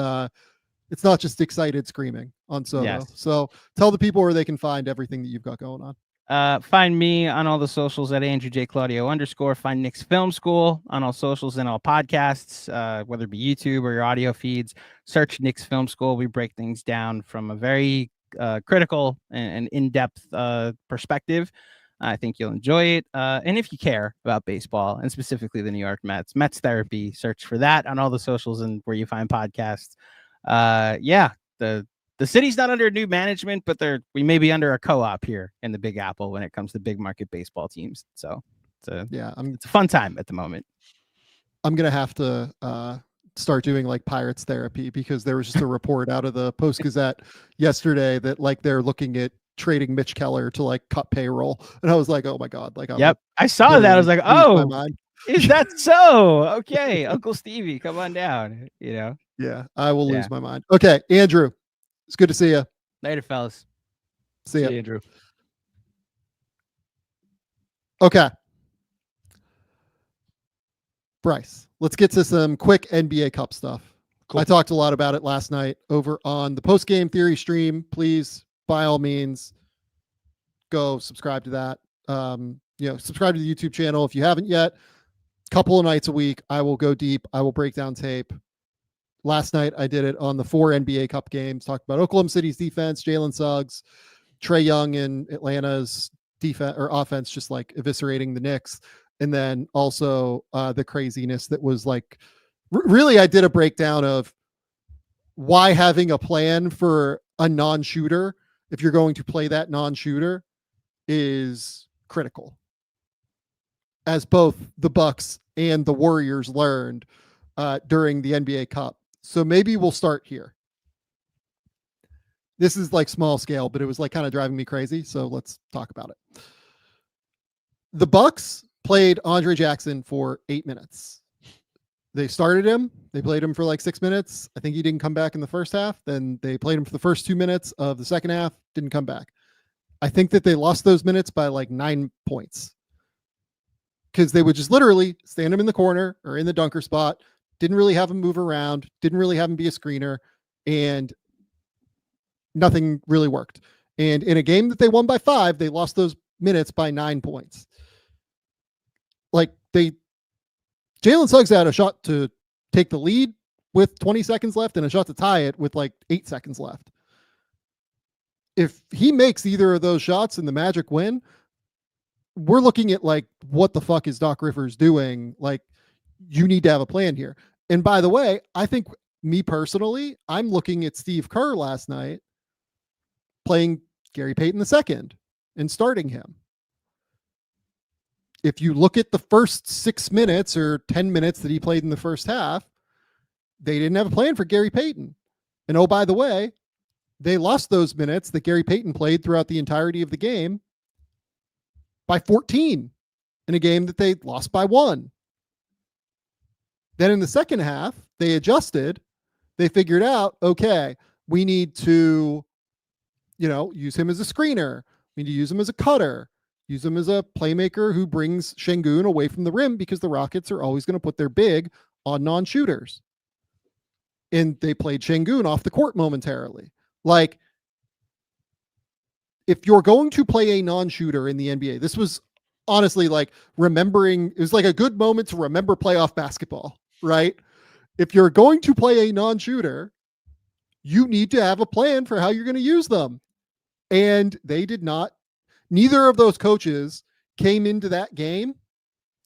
excited screaming on Soto. Yes. So tell the people where they can find everything that you've got going on. Find me on all the socials at Andrew Claudio _. Find Knicks Film School on all socials and all podcasts, whether it be YouTube or your audio feeds. Search Knicks Film School. We break things down from a very critical and in-depth perspective. I think you'll enjoy it. And if you care about baseball and specifically the New York Mets, Mets Therapy, search for that on all the socials and where you find podcasts. The city's not under new management, but we may be under a co-op here in the Big Apple when it comes to big market baseball teams. So it's a fun time at the moment. I'm going to have to start doing like Pirates Therapy because there was just a report out of the Post-Gazette yesterday that like they're looking at trading Mitch Keller to like cut payroll. And I was like, oh my God. Like, I saw that. I was like, oh, is that so? Okay. Uncle Stevie, come on down, you know? Yeah, I will lose my mind. Okay. Andrew, it's good to see you. Later, fellas. See ya. Andrew. Okay. Bryce, let's get to some quick NBA Cup stuff. Cool. I talked a lot about it last night over on the Post Game Theory stream. Please, by all means, go subscribe to that. Subscribe to the YouTube channel if you haven't yet. Couple of nights a week, I will go deep. I will break down tape. Last night, I did it on the 4 NBA Cup games, talked about Oklahoma City's defense, Jalen Suggs, Trae Young and Atlanta's defense or offense, just like eviscerating the Knicks. And then also the craziness that was like, really, I did a breakdown of why having a plan for a non-shooter, if you're going to play that non-shooter, is critical. As both the Bucks and the Warriors learned during the NBA Cup. So maybe we'll start here. This is like small scale, but it was like kind of driving me crazy. So let's talk about it. The Bucks played Andre Jackson for 8 minutes. They started him. They played him for like 6 minutes. I think he didn't come back in the first half. Then they played him for the first 2 minutes of the second half. Didn't come back. I think that they lost those minutes by like 9 points. Because they would just literally stand him in the corner or in the dunker spot. Didn't really have him move around. Didn't really have him be a screener. And nothing really worked. And in a game that they won by 5, they lost those minutes by 9 points. Like Jalen Suggs had a shot to take the lead with 20 seconds left and a shot to tie it with like 8 seconds left. If he makes either of those shots and the Magic win, we're looking at like, what the fuck is Doc Rivers doing? Like, you need to have a plan here. And by the way, I think me personally, I'm looking at Steve Kerr last night playing Gary Payton II and starting him. If you look at the first 6 minutes or 10 minutes that he played in the first half, they didn't have a plan for Gary Payton. And oh, by the way, they lost those minutes that Gary Payton played throughout the entirety of the game by 14 in a game that they lost by 1. Then in the second half, they adjusted. They figured out, okay, we need to, use him as a screener. We need to use him as a cutter. Use him as a playmaker who brings Şengün away from the rim, because the Rockets are always going to put their big on non-shooters. And they played Şengün off the court momentarily. Like, if you're going to play a non-shooter in the NBA, this was honestly like it was like a good moment to remember playoff basketball, right? If you're going to play a non-shooter, you need to have a plan for how you're going to use them. And they did not. Neither of those coaches came into that game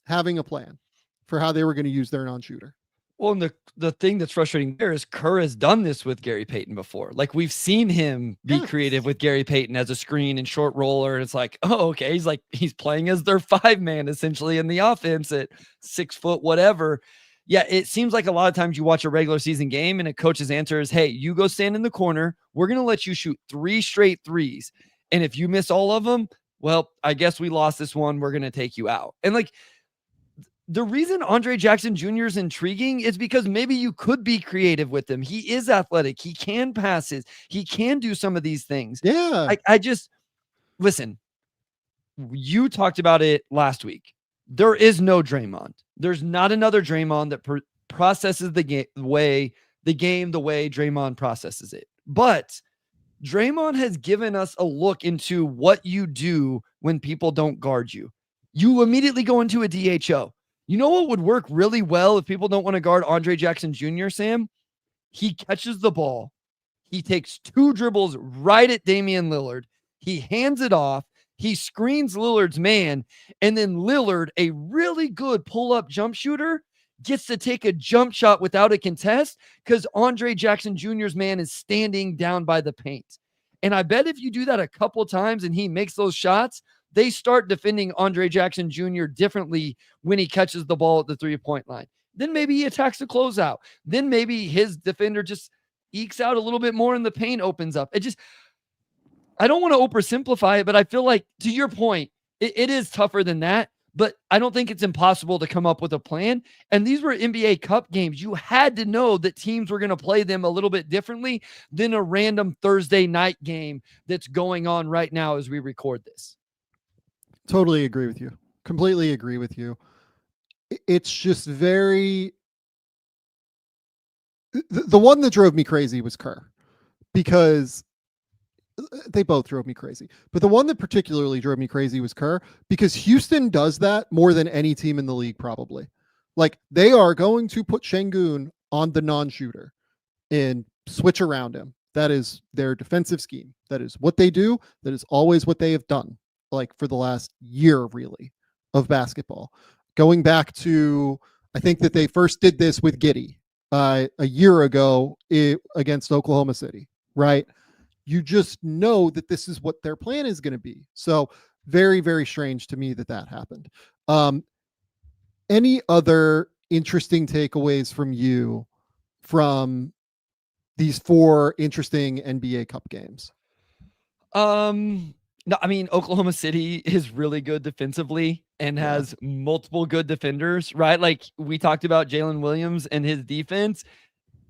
having a plan for how they were going to use their non-shooter. Well, and the thing that's frustrating there is Kerr has done this with Gary Payton before. Like, we've seen him be creative with Gary Payton as a screen and short roller. And it's like, oh, okay. He's playing as their 5-man essentially in the offense at 6 foot, whatever. Yeah. It seems like a lot of times you watch a regular season game and a coach's answer is, hey, you go stand in the corner. We're going to let you shoot 3 straight threes. And if you miss all of them, well, I guess we lost this one. We're going to take you out. And like, the reason Andre Jackson Jr. is intriguing is because maybe you could be creative with him. He is athletic. He can passes. He can do some of these things. Yeah. I just, listen, you talked about it last week. There is no Draymond. There's not another Draymond that processes the game the way Draymond processes it. But Draymond has given us a look into what you do when people don't guard you. You immediately go into a DHO. You know what would work really well if people don't want to guard Andre Jackson Jr., Sam? He catches the ball. He takes 2 dribbles right at Damian Lillard. He hands it off. He screens Lillard's man. And then Lillard, a really good pull-up jump shooter, gets to take a jump shot without a contest because Andre Jackson Jr.'s man is standing down by the paint. And I bet if you do that a couple times and he makes those shots, they start defending Andre Jackson Jr. differently when he catches the ball at the 3-point line. Then maybe he attacks the closeout. Then maybe his defender just ekes out a little bit more and the paint opens up. I don't want to oversimplify it, but I feel like, to your point, it is tougher than that. But I don't think it's impossible to come up with a plan. And these were NBA Cup games. You had to know that teams were going to play them a little bit differently than a random Thursday night game that's going on right now as we record this. Totally agree with you. Completely agree with you. It's just very... The one that drove me crazy was Kerr, because they both drove me crazy. But the one that particularly drove me crazy was Kerr, because Houston does that more than any team in the league, probably. Like, they are going to put Şengün on the non-shooter and switch around him. That is their defensive scheme. That is what they do. That is always what they have done, like, for the last year, really, of basketball. Going back to, I think that they first did this with Giddey a year ago against Oklahoma City, right? You just know that this is what their plan is going to be. So very, very strange to me that happened. Any other interesting takeaways from you from these 4 interesting NBA Cup games? No, I mean, Oklahoma City is really good defensively and has multiple good defenders, right? Like, we talked about Jalen Williams and his defense.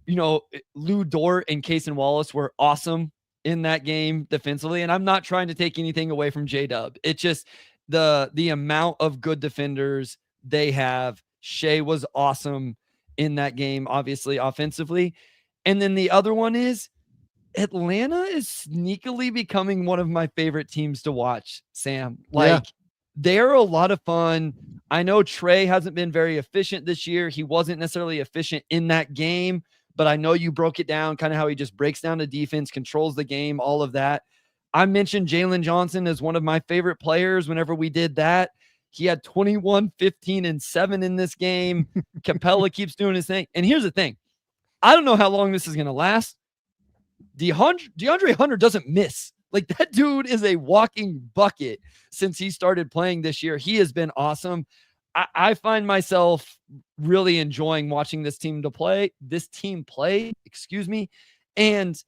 Lou Dort and Cason Wallace were awesome in that game defensively. And I'm not trying to take anything away from J-Dub. It's just the amount of good defenders they have. Shea was awesome in that game, obviously offensively. And then the other one is Atlanta is sneakily becoming one of my favorite teams to watch, Sam. They're a lot of fun. I know Trey hasn't been very efficient this year. He wasn't necessarily efficient in that game, but I know you broke it down, kind of how he just breaks down the defense, controls the game, all of that. I mentioned Jalen Johnson as one of my favorite players whenever we did that. He had 21, 15, and 7 in this game. Capella keeps doing his thing. And here's the thing. I don't know how long this is going to last. DeAndre Hunter doesn't miss. Like, that dude is a walking bucket since he started playing this year. He has been awesome. I find myself really enjoying watching this team play, and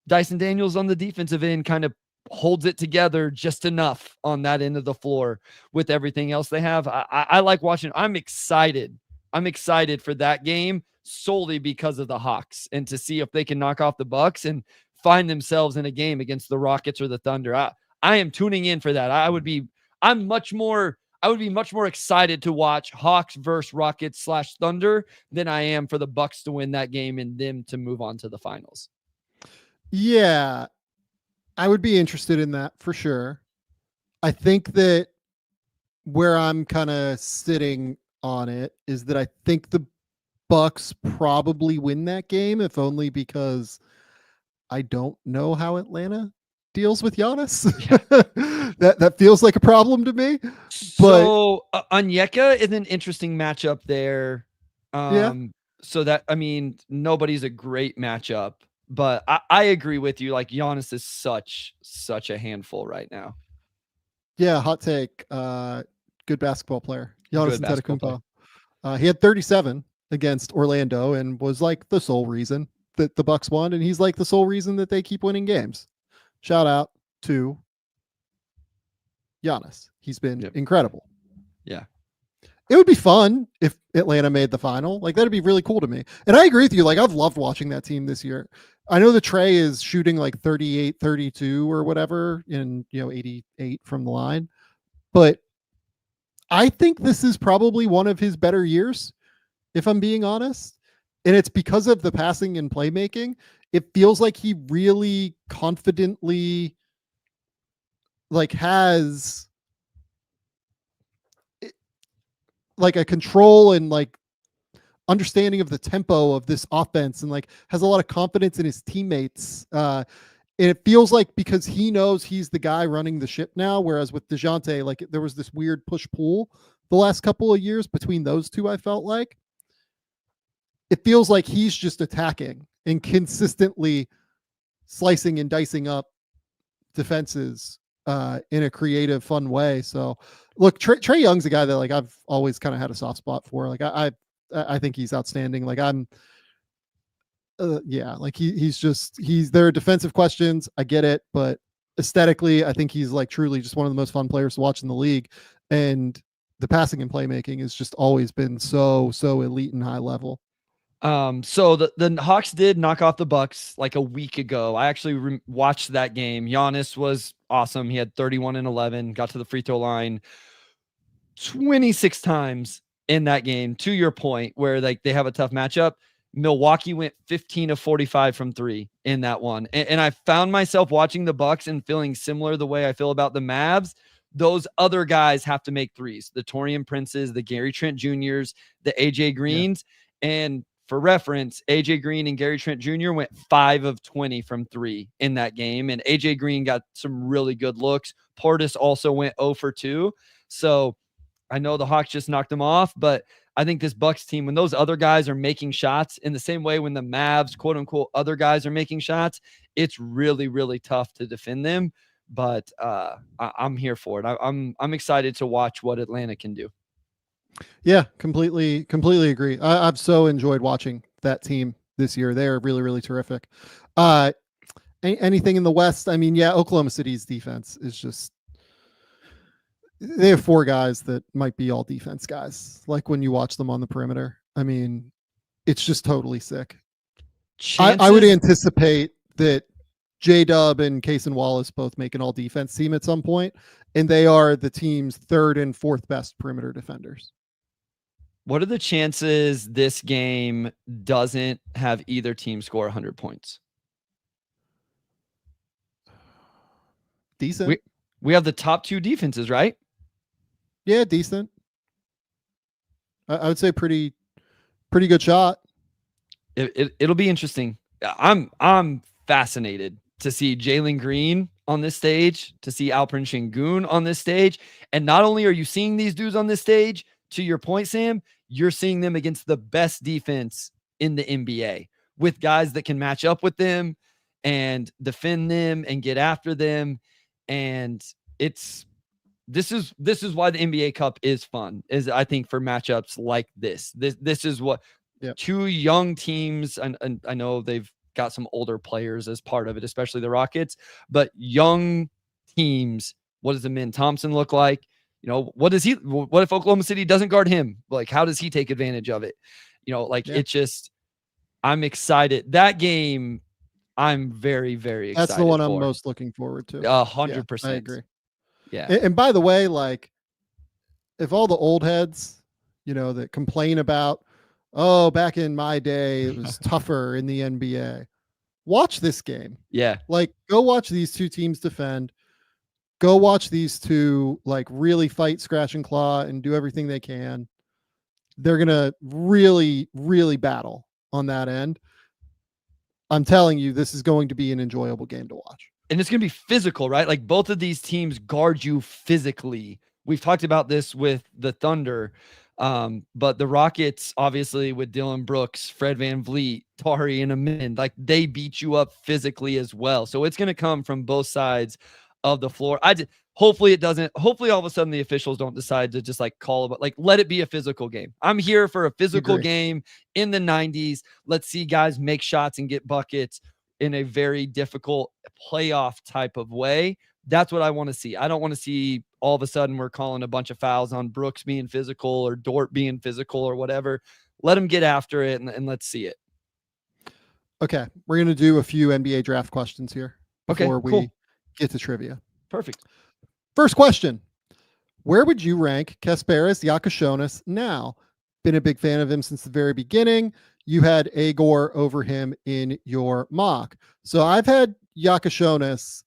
Dyson Daniels on the defensive end kind of holds it together just enough on that end of the floor with everything else they have. I like watching. I'm excited for that game solely because of the Hawks and to see if they can knock off the Bucks and find themselves in a game against the Rockets or the Thunder. I am tuning in for that. I would be much more excited to watch Hawks versus Rockets / Thunder than I am for the Bucks to win that game and them to move on to the finals. Yeah, I would be interested in that for sure. I think that where I'm kind of sitting on it is that I think the Bucks probably win that game, if only because I don't know how Atlanta deals with Giannis. that feels like a problem to me. So Onyeka is an interesting matchup there. So that, I mean, nobody's a great matchup, but I agree with you. Like, Giannis is such a handful right now. Yeah, hot take. Good basketball player. Giannis Antetokounmpo. He had 37 against Orlando and was like the sole reason that the Bucks won, and he's like the sole reason that they keep winning games. Shout out to Giannis. He's been incredible. Yeah. It would be fun if Atlanta made the final. Like, that'd be really cool to me. And I agree with you. Like, I've loved watching that team this year. I know that Trey is shooting like 38, 32 or whatever in, 88 from the line, but I think this is probably one of his better years, if I'm being honest. And it's because of the passing and playmaking. It feels like he really confidently has like a control and like understanding of the tempo of this offense, and like has a lot of confidence in his teammates. And it feels like because he knows he's the guy running the ship now, whereas with DeJounte, like there was this weird push-pull the last couple of years between those two. I felt like it feels like he's just attacking and consistently slicing and dicing up defenses in a creative, fun way. So look, Trey Young's a guy that like I've always kind of had a soft spot for. Like I think he's outstanding. Like there are defensive questions. I get it, but aesthetically, I think he's like truly just one of the most fun players to watch in the league. And the passing and playmaking has just always been so elite and high level. So the Hawks did knock off the Bucks like a week ago. I actually watched that game. Giannis was awesome. He had 31 and 11, got to the free throw line 26 times in that game. To your point, where like they have a tough matchup, Milwaukee went 15 of 45 from 3 in that one. And I found myself watching the Bucks and feeling similar the way I feel about the Mavs. Those other guys have to make threes, the Taurean Princes, the Gary Trent Jr.'s, the AJ Greens. Yeah. And for reference, AJ Green and Gary Trent Jr. went 5 of 20 from 3 in that game. And AJ Green got some really good looks. Portis also went 0 for 2. So I know the Hawks just knocked them off, but I think this Bucks team, when those other guys are making shots in the same way when the Mavs, quote unquote, other guys are making shots, it's really, really tough to defend them. But I'm here for it. I'm excited to watch what Atlanta can do. Yeah, completely agree. I've so enjoyed watching that team this year. They are really, really terrific. Anything in the West? I mean, yeah, Oklahoma City's defense is just, they have 4 guys that might be all defense guys. Like when you watch them on the perimeter, I mean, it's just totally sick. I would anticipate that J-Dub and Cason Wallace both make an all defense team at some point, and they are the team's 3rd and 4th best perimeter defenders. What are the chances this game doesn't have either team score 100 points? Decent. We have the top 2 defenses, right? Yeah, decent. I would say pretty good shot. It'll be interesting. I'm fascinated to see Jalen Green on this stage, to see Alperen Şengün on this stage. And not only are you seeing these dudes on this stage, to your point, Sam, you're seeing them against the best defense in the NBA with guys that can match up with them and defend them and get after them. And this is why the NBA Cup is fun, is I think for matchups like this. This is what two young teams, and I know they've got some older players as part of it, especially the Rockets, but young teams. What does Amin Thompson look like? What if Oklahoma City doesn't guard him? Like, how does he take advantage of it? It's just, I'm excited. That game, I'm very, very excited. That's the one I'm most looking forward to. 100%. I agree. Yeah. And by the way, like, if all the old heads, that complain about, oh, back in my day, it was tougher in the NBA. Watch this game. Yeah. Like, go watch these two teams defend. Go watch these two, like, really fight, scratch and claw, and do everything they can. They're going to really, really battle on that end. I'm telling you, this is going to be an enjoyable game to watch. And it's going to be physical, right? Like, both of these teams guard you physically. We've talked about this with the Thunder. But the Rockets, obviously, with Dylan Brooks, Fred VanVleet, Tari, and Amin, like, they beat you up physically as well. So it's going to come from both sides of the floor. Hopefully it doesn't. Hopefully all of a sudden the officials don't decide to just let it be a physical game. I'm here for a physical game in the 90s. Let's see guys make shots and get buckets in a very difficult playoff type of way. That's what I want to see. I don't want to see all of a sudden we're calling a bunch of fouls on Brooks being physical or Dort being physical or whatever. Let them get after it and let's see it. Okay. We're going to do a few NBA draft questions here before we get to trivia. Perfect. First question. Where would you rank Kasparas Giacošonis now? Been a big fan of him since the very beginning. You had Agor over him in your mock. So I've had Giacošonis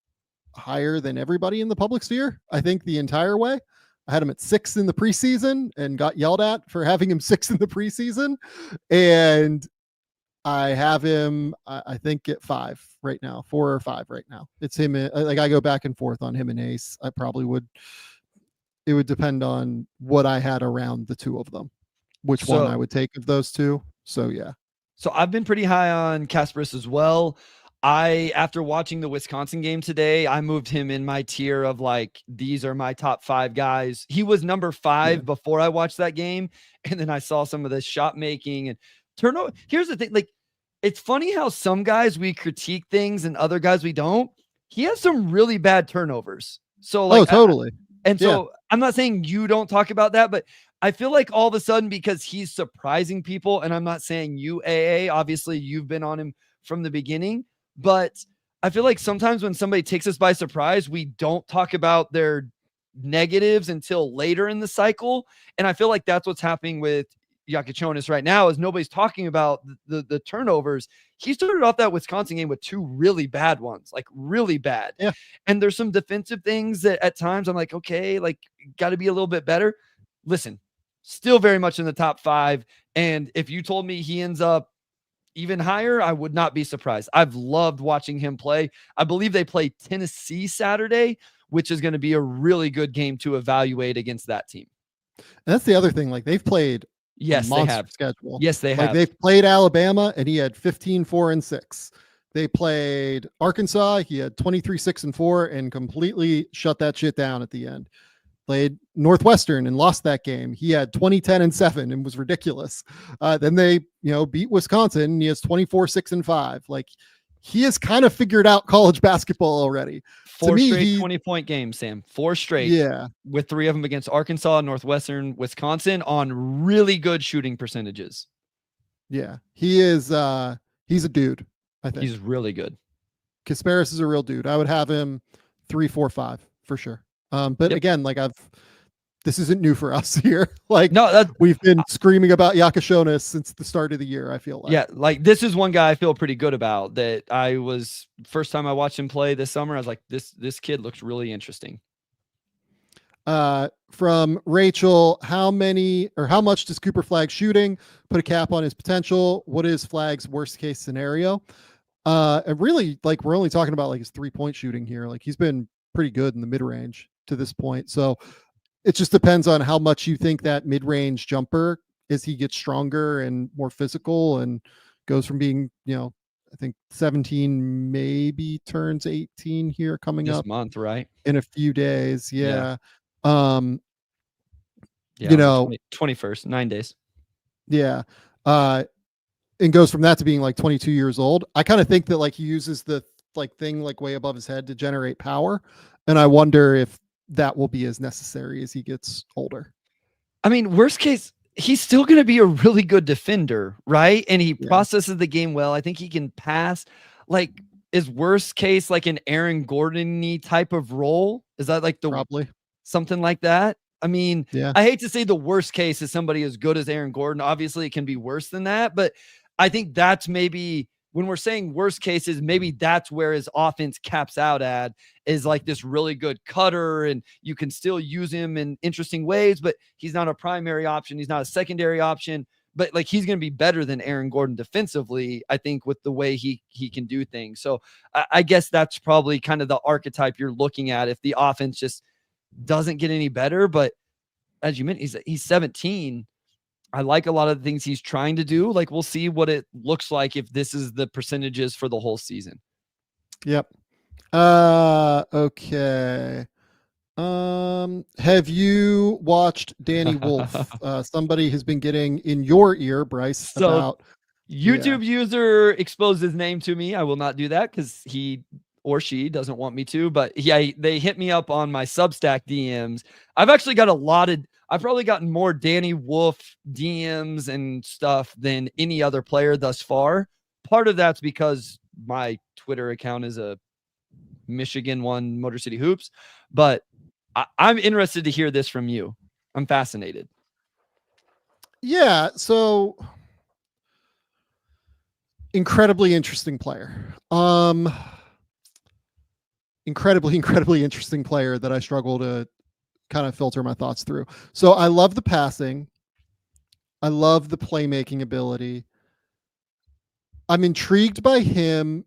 higher than everybody in the public sphere, I think, the entire way. I had him at 6 in the preseason and got yelled at for having him 6 in the preseason. And I have him, I think, at 5 right now, 4 or 5 right now. It's him. Like, I go back and forth on him and Ace. I probably would. It would depend on what I had around the two of them, which one I would take of those two. So, yeah. So I've been pretty high on Kasparas as well. After watching the Wisconsin game today, I moved him in my tier of like, these are my top 5 guys. He was number 5 before I watched that game. And then I saw some of the shot making and turnover. Here's the thing. Like, it's funny how some guys we critique things and other guys we don't. He has some really bad turnovers. So like, totally. So I'm not saying you don't talk about that, but I feel like all of a sudden, because he's surprising people, and I'm not saying you, AA, obviously you've been on him from the beginning, but I feel like sometimes when somebody takes us by surprise, we don't talk about their negatives until later in the cycle. And I feel like that's what's happening with Giacošonis right now, is nobody's talking about the turnovers. He started off that Wisconsin game with 2 really bad ones, like really bad. Yeah. And there's some defensive things that at times I'm like, okay, like, got to be a little bit better. Listen, still very much in the top 5. And if you told me he ends up even higher, I would not be surprised. I've loved watching him play. I believe they play Tennessee Saturday, which is going to be a really good game to evaluate against that team. And that's the other thing. Like, they've played Yes, they have. Schedule. Yes, they have. Like, they've played Alabama, and he had 15, 4, and 6. They played Arkansas. He had 23, 6, and 4, and completely shut that shit down at the end. Played Northwestern and lost that game. He had 20, 10, and 7 and was ridiculous. Then they, beat Wisconsin, and he has 24, 6, and 5. Like, he has kind of figured out college basketball already. 4 straight 20-point games, Sam. 4 straight. Yeah. With 3 of them against Arkansas, Northwestern, Wisconsin on really good shooting percentages. Yeah. He is he's a dude, I think. He's really good. Kasparas is a real dude. I would have him 3, 4, 5 for sure. But again, like, this isn't new for us here. Like, no, we've been screaming about Giacošonis since the start of the year, I feel like. Yeah, like, this is one guy I feel pretty good about. That first time I watched him play this summer, I was like, this kid looks really interesting. from Rachel, how much does Cooper Flag shooting put a cap on his potential? What is Flag's worst case scenario? And really, like, we're only talking about like his 3-point shooting here. Like, he's been pretty good in the mid range to this point. So it just depends on how much you think that mid range jumper, as he gets stronger and more physical and goes from being, I think 17, maybe turns 18 here coming this up month, right? in a few days. Yeah. Yeah, 21st, 9 days. Yeah. And goes from that to being like 22 years old. I kind of think that like he uses the like thing like way above his head to generate power. And I wonder if that will be as necessary as he gets older. I mean, worst case, he's still going to be a really good defender, right? And he processes the game well. I think he can pass. Like, is worst case like an Aaron Gordon-y type of role? Is that like probably something like that? I mean, I hate to say the worst case is somebody as good as Aaron Gordon. Obviously, it can be worse than that, but I think that's maybe when we're saying worst cases, maybe that's where his offense caps out at, is like this really good cutter, and you can still use him in interesting ways, but he's not a primary option. He's not a secondary option, but like he's going to be better than Aaron Gordon defensively, I think, with the way he can do things. So I guess that's probably kind of the archetype you're looking at if the offense just doesn't get any better. But as you mentioned, he's 17. I like a lot of the things he's trying to do. Like, we'll see what it looks like if this is the percentages for the whole season. Yep. Okay. Have you watched Danny Wolf? Somebody has been getting in your ear, Bryce, about YouTube user exposed his name to me. I will not do that because he or she doesn't want me to, but they hit me up on my Substack DMs. I've actually got I've probably gotten more Danny Wolf DMs and stuff than any other player thus far. Part of that's because my Twitter account is a Michigan one, Motor City Hoops, but I'm interested to hear this from you. I'm fascinated. Yeah. So incredibly interesting player. Incredibly interesting player that I struggle to kind of filter my thoughts through. So I love the passing. I love the playmaking ability. I'm intrigued by him.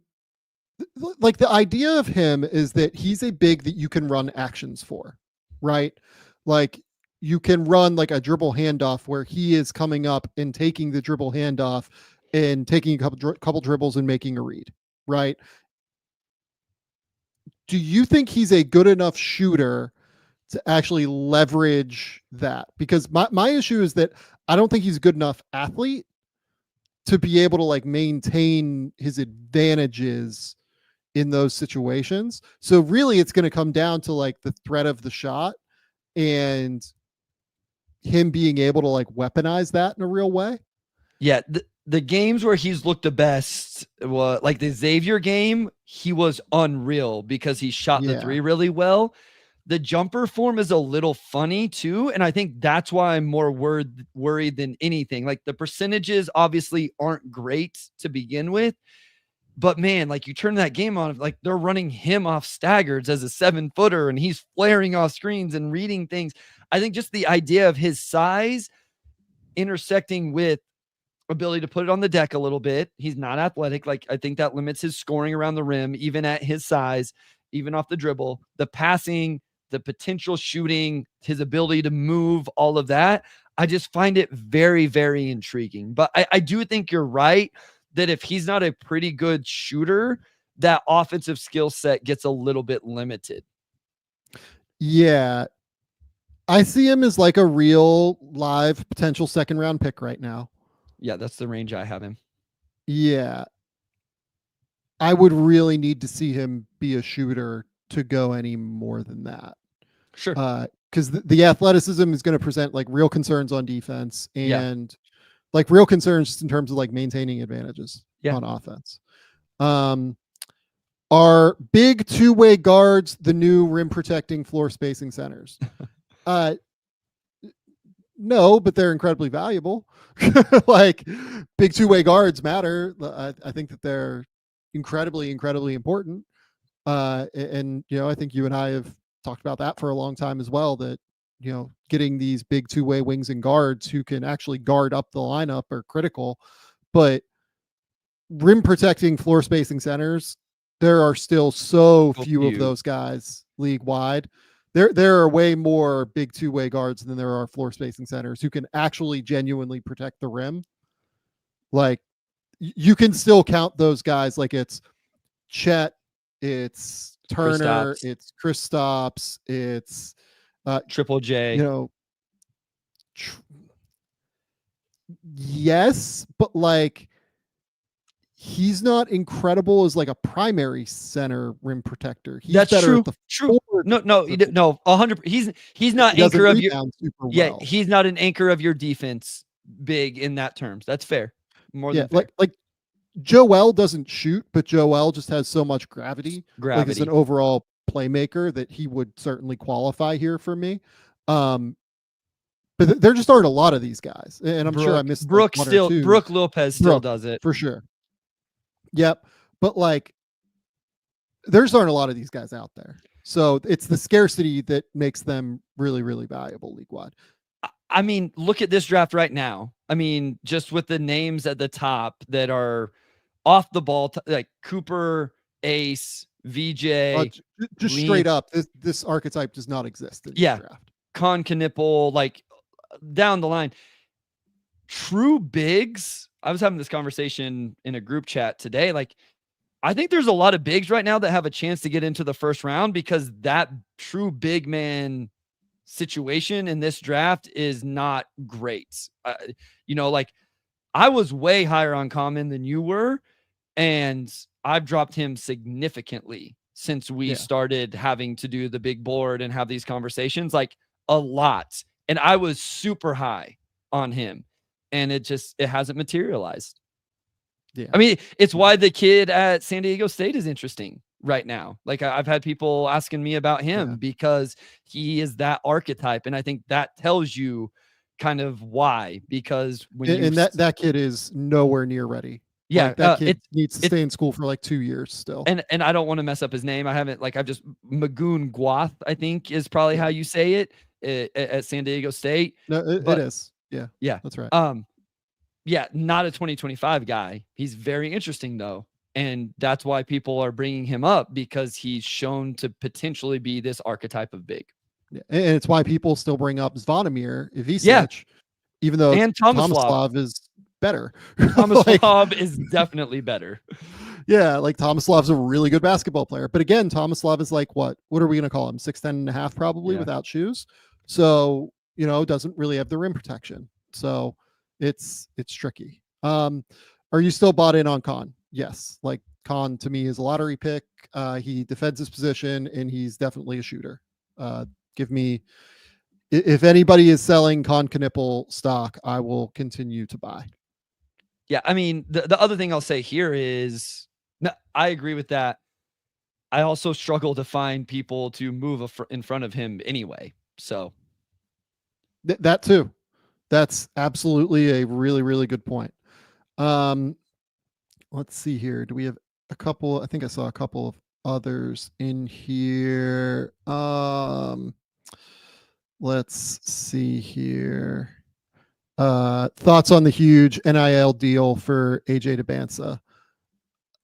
Like, the idea of him is that he's a big that you can run actions for, right? Like, you can run like a dribble handoff where he is coming up and taking the dribble handoff and taking a couple dribbles and making a read, right? Do you think he's a good enough shooter to actually leverage that? Because my issue is that I don't think he's a good enough athlete to be able to like maintain his advantages in those situations. So really it's going to come down to like the threat of the shot and him being able to like weaponize that in a real way. Yeah. The games where he's looked the best, like the Xavier game, he was unreal because he shot the three really well. The jumper form is a little funny too. And I think that's why I'm more worried than anything. Like, the percentages obviously aren't great to begin with, but man, like, you turn that game on, like they're running him off staggers as a 7-footer and he's flaring off screens and reading things. I think just the idea of his size intersecting with ability to put it on the deck a little bit. He's not athletic. Like, I think that limits his scoring around the rim, even at his size, even off the dribble, the passing, the potential shooting, his ability to move, all of that. I just find it very, very intriguing. But I do think you're right that if he's not a pretty good shooter, that offensive skill set gets a little bit limited. Yeah. I see him as like a real live potential second round pick right now. Yeah, that's the range I have him. Yeah. I would really need to see him be a shooter to go any more than that. Sure. Because the athleticism is going to present like real concerns on defense and like real concerns just in terms of like maintaining advantages on offense. Are big two-way guards the new rim protecting floor spacing centers? No, but they're incredibly valuable. Like, big two-way guards matter. I think that they're incredibly important. And I think you and I have talked about that for a long time as well, that getting these big two-way wings and guards who can actually guard up the lineup are critical. But rim protecting floor spacing centers, there are still so few of those guys league wide. There are way more big two-way guards than there are floor spacing centers who can actually genuinely protect the rim. Like, you can still count those guys. Like, it's Chet, it's Turner, it's Kristaps, it's Triple J. Yes, but like, he's not incredible as like a primary center rim protector. He's That's better true. at the true. No, 100. He's not anchor of your. Well. He's not an anchor of your defense. Big in that terms. That's fair. More than fair. like Joel doesn't shoot, but Joel just has so much gravity. Like, as an overall playmaker that he would certainly qualify here for me. But there just aren't a lot of these guys, and I'm sure I missed Brooke Lopez still does it for sure. Yep, but like, there's aren't a lot of these guys out there, so it's the scarcity that makes them really, really valuable league wide. I mean, look at this draft right now. I mean, just with the names at the top that are off the ball, like Cooper, Ace, VJ, just straight up, this archetype does not exist in this draft. Con Knipple, like down the line, true bigs. I was having this conversation in a group chat today. Like, I think there's a lot of bigs right now that have a chance to get into the first round because that true big man situation in this draft is not great. Like, I was way higher on Common than you were, and I've dropped him significantly since we started having to do the big board and have these conversations, like a lot. And I was super high on him, and it hasn't materialized. Yeah. I mean, it's why the kid at San Diego State is interesting right now. Like, I've had people asking me about him because he is that archetype. And I think that tells you kind of why, because that kid is nowhere near ready. Yeah. Like, that kid needs to stay in school for like 2 years still. And I don't want to mess up his name. I've just Magoon Gwath, I think is probably how you say it at San Diego State. No, it is. Yeah. Yeah. That's right. Yeah. Not a 2025 guy. He's very interesting though. And that's why people are bringing him up, because he's shown to potentially be this archetype of big. Yeah. And it's why people still bring up Zvonimir Ivisic, even though Tomislav is better. Tomislav is definitely better. Yeah, like Tomislav's a really good basketball player. But again, Tomislav is like, what are we going to call him? 6'10" and a half probably without shoes. So, doesn't really have the rim protection. So it's tricky. Are you still bought in on Khan? Yes. Like, Khan to me is a lottery pick. He defends his position and he's definitely a shooter. Give me, if anybody is selling Con Knipple stock, I will continue to buy. Yeah. I mean, the other thing I'll say here is, I agree with that. I also struggle to find people to move in front of him anyway. So that too. That's absolutely a really, really good point. Let's see here. Do we have a couple? I think I saw a couple of others in here. Let's see here. Thoughts on the huge NIL deal for AJ DeBansa?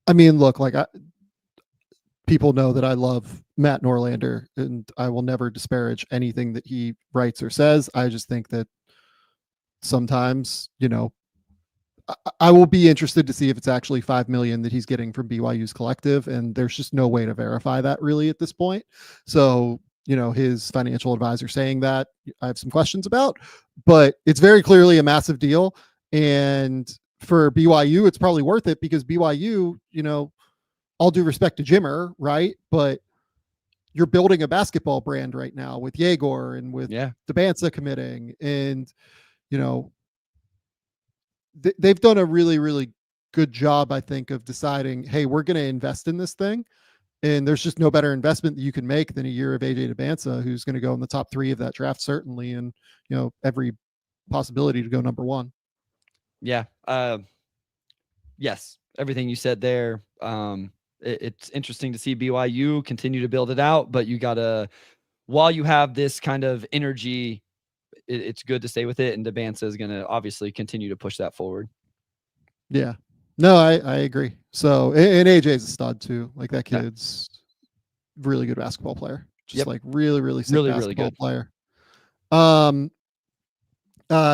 I mean, look, like, people know that I love Matt Norlander, and I will never disparage anything that he writes or says. I just think that sometimes, I will be interested to see if it's actually $5 million that he's getting from BYU's collective, and there's just no way to verify that really at this point. So, his financial advisor saying that, I have some questions about, but it's very clearly a massive deal. And for BYU, it's probably worth it because BYU, all due respect to Jimmer, right? But you're building a basketball brand right now with Yegor and with DeBansa committing, and, they've done a really, really good job, I think, of deciding, hey, we're going to invest in this thing. And there's just no better investment that you can make than a year of AJ DeBansa, who's going to go in the top 3 of that draft, certainly. And, every possibility to go number 1. Yeah. Yes. Everything you said there. It's interesting to see BYU continue to build it out, but you got to while you have this kind of energy, it's good to stay with it. And Debanza is going to obviously continue to push that forward. Yeah. No, I agree. So, and AJ's a stud too. Like that kid's really good basketball player. Just like really, really sick basketball good player.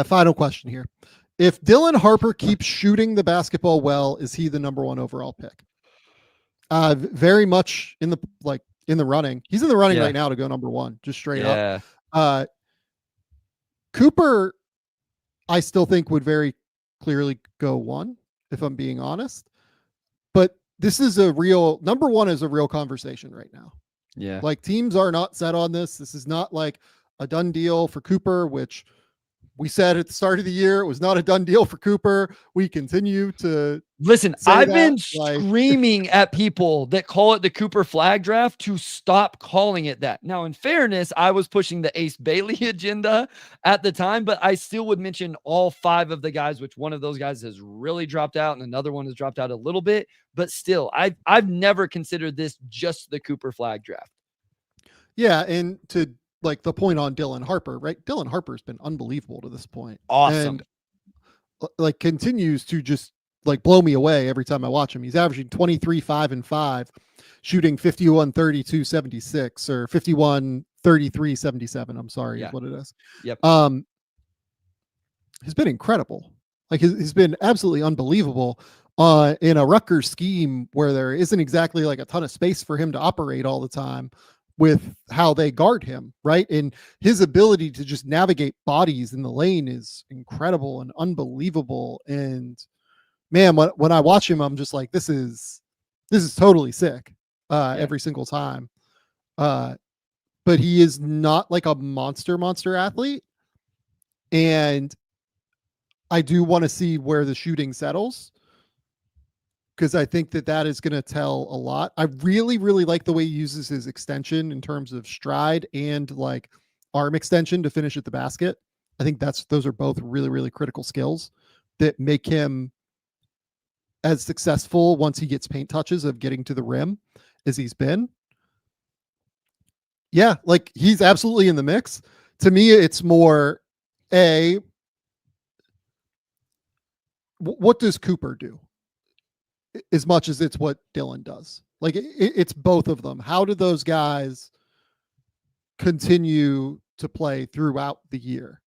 Final question here. If Dylan Harper keeps shooting the basketball well, is he the number 1 overall pick? Very much in the running. He's in the running right now to go number 1, just straight up. Cooper, I still think would very clearly go 1, if I'm being honest. But this is number 1 is a real conversation right now. Yeah. Like teams are not set on this. This is not like a done deal for Cooper, which we said at the start of the year, it was not a done deal for Cooper. We continue to listen. I've been screaming at people that call it the Cooper flag draft to stop calling it that. Now, in fairness, I was pushing the Ace Bailey agenda at the time, but I still would mention all 5 of the guys, which one of those guys has really dropped out and another one has dropped out a little bit. But still, I've never considered this just the Cooper flag draft. Yeah, and to like the point on Dylan Harper, right? Dylan Harper's been unbelievable to this point. Awesome. And like continues to just like blow me away every time I watch him. He's averaging 23, 5 and 5, shooting 51, 32, 76 or 51, 33, 77. I'm sorry, is what it is. Yep. He's been incredible. Like he's been absolutely unbelievable in a Rutgers scheme where there isn't exactly like a ton of space for him to operate all the time with how they guard him, right? And his ability to just navigate bodies in the lane is incredible and unbelievable. And man, when I watch him, I'm just like, this is totally sick every single time. But he is not like a monster athlete. And I do want to see where the shooting settles, because I think that is going to tell a lot. I really, really like the way he uses his extension in terms of stride and like arm extension to finish at the basket. I think those are both really, really critical skills that make him as successful once he gets paint touches of getting to the rim as he's been. Yeah, like he's absolutely in the mix. To me, it's more what does Cooper do? As much as it's what Dylan does. Like it's both of them. How do those guys continue to play throughout the year?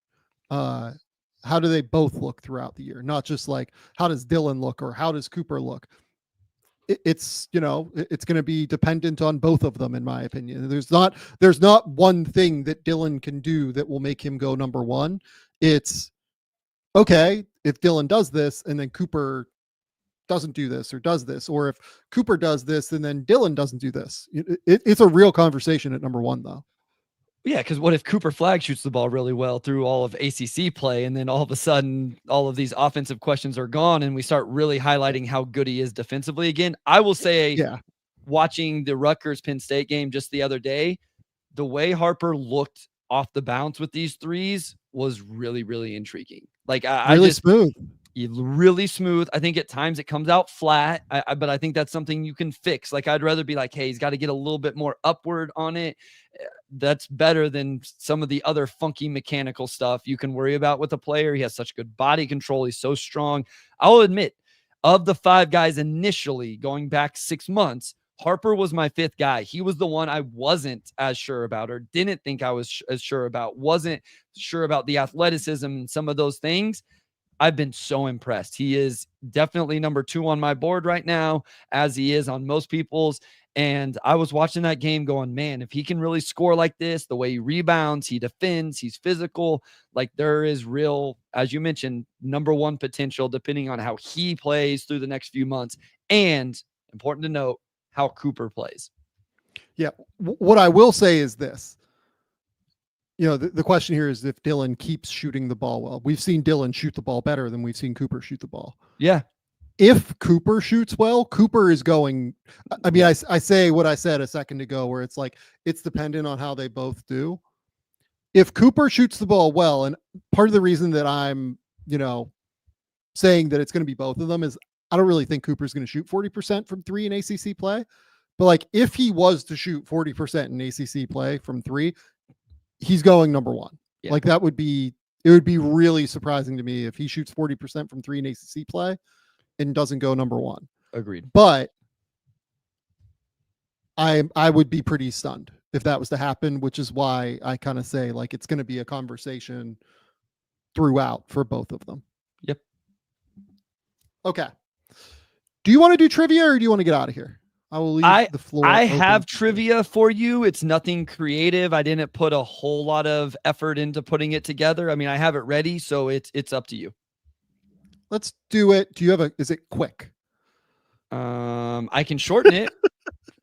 How do they both look throughout the year? Not just like, how does Dylan look or how does Cooper look? It's going to be dependent on both of them, in my opinion. There's not one thing that Dylan can do that will make him go number 1. It's okay if Dylan does this and then Cooper doesn't do this or does this, or if Cooper does this and then Dylan doesn't do this. It's a real conversation at number 1 though. Yeah, because what if Cooper Flag shoots the ball really well through all of ACC play, and then all of a sudden all of these offensive questions are gone and we start really highlighting how good he is defensively again? I will say, watching the Rutgers Penn State game just the other day, the way Harper looked off the bounce with these threes was really, really intriguing. Like smooth. Really smooth. I think at times it comes out flat, but I think that's something you can fix. Like I'd rather be like, hey, he's got to get a little bit more upward on it. That's better than some of the other funky mechanical stuff you can worry about with a player. He has such good body control. He's so strong. I'll admit, of the 5 guys initially going back 6 months, Harper was my 5th guy. He was the one I wasn't as sure about, or didn't think I was as sure about, wasn't sure about the athleticism and some of those things. I've been so impressed. He is definitely number 2 on my board right now, as he is on most people's. And I was watching that game going, man, if he can really score like this, the way he rebounds, he defends, he's physical, like there is real, as you mentioned, number 1 potential depending on how he plays through the next few months. And important to note, how Cooper plays. Yeah. What I will say is this. The question here is if Dylan keeps shooting the ball well. We've seen Dylan shoot the ball better than we've seen Cooper shoot the ball. Yeah. If Cooper shoots well, Cooper is going. I mean, I say what I said a second ago, where it's like it's dependent on how they both do. If Cooper shoots the ball well, and part of the reason that I'm, saying that it's going to be both of them is I don't really think Cooper's going to shoot 40% from 3 in ACC play. But like if he was to shoot 40% in ACC play from 3, he's going number one. Yeah. Like it would be really surprising to me if he shoots 40% from 3 in ACC play and doesn't go number one. Agreed. But I would be pretty stunned if that was to happen, which is why I kind of say like it's going to be a conversation throughout for both of them. Yep. Okay. Do you want to do trivia or do you want to get out of here? I will leave the floor. I have trivia for you. It's nothing creative. I didn't put a whole lot of effort into putting it together. I mean, I have it ready, so it's up to you. Let's do it. Do you have is it quick? I can shorten it.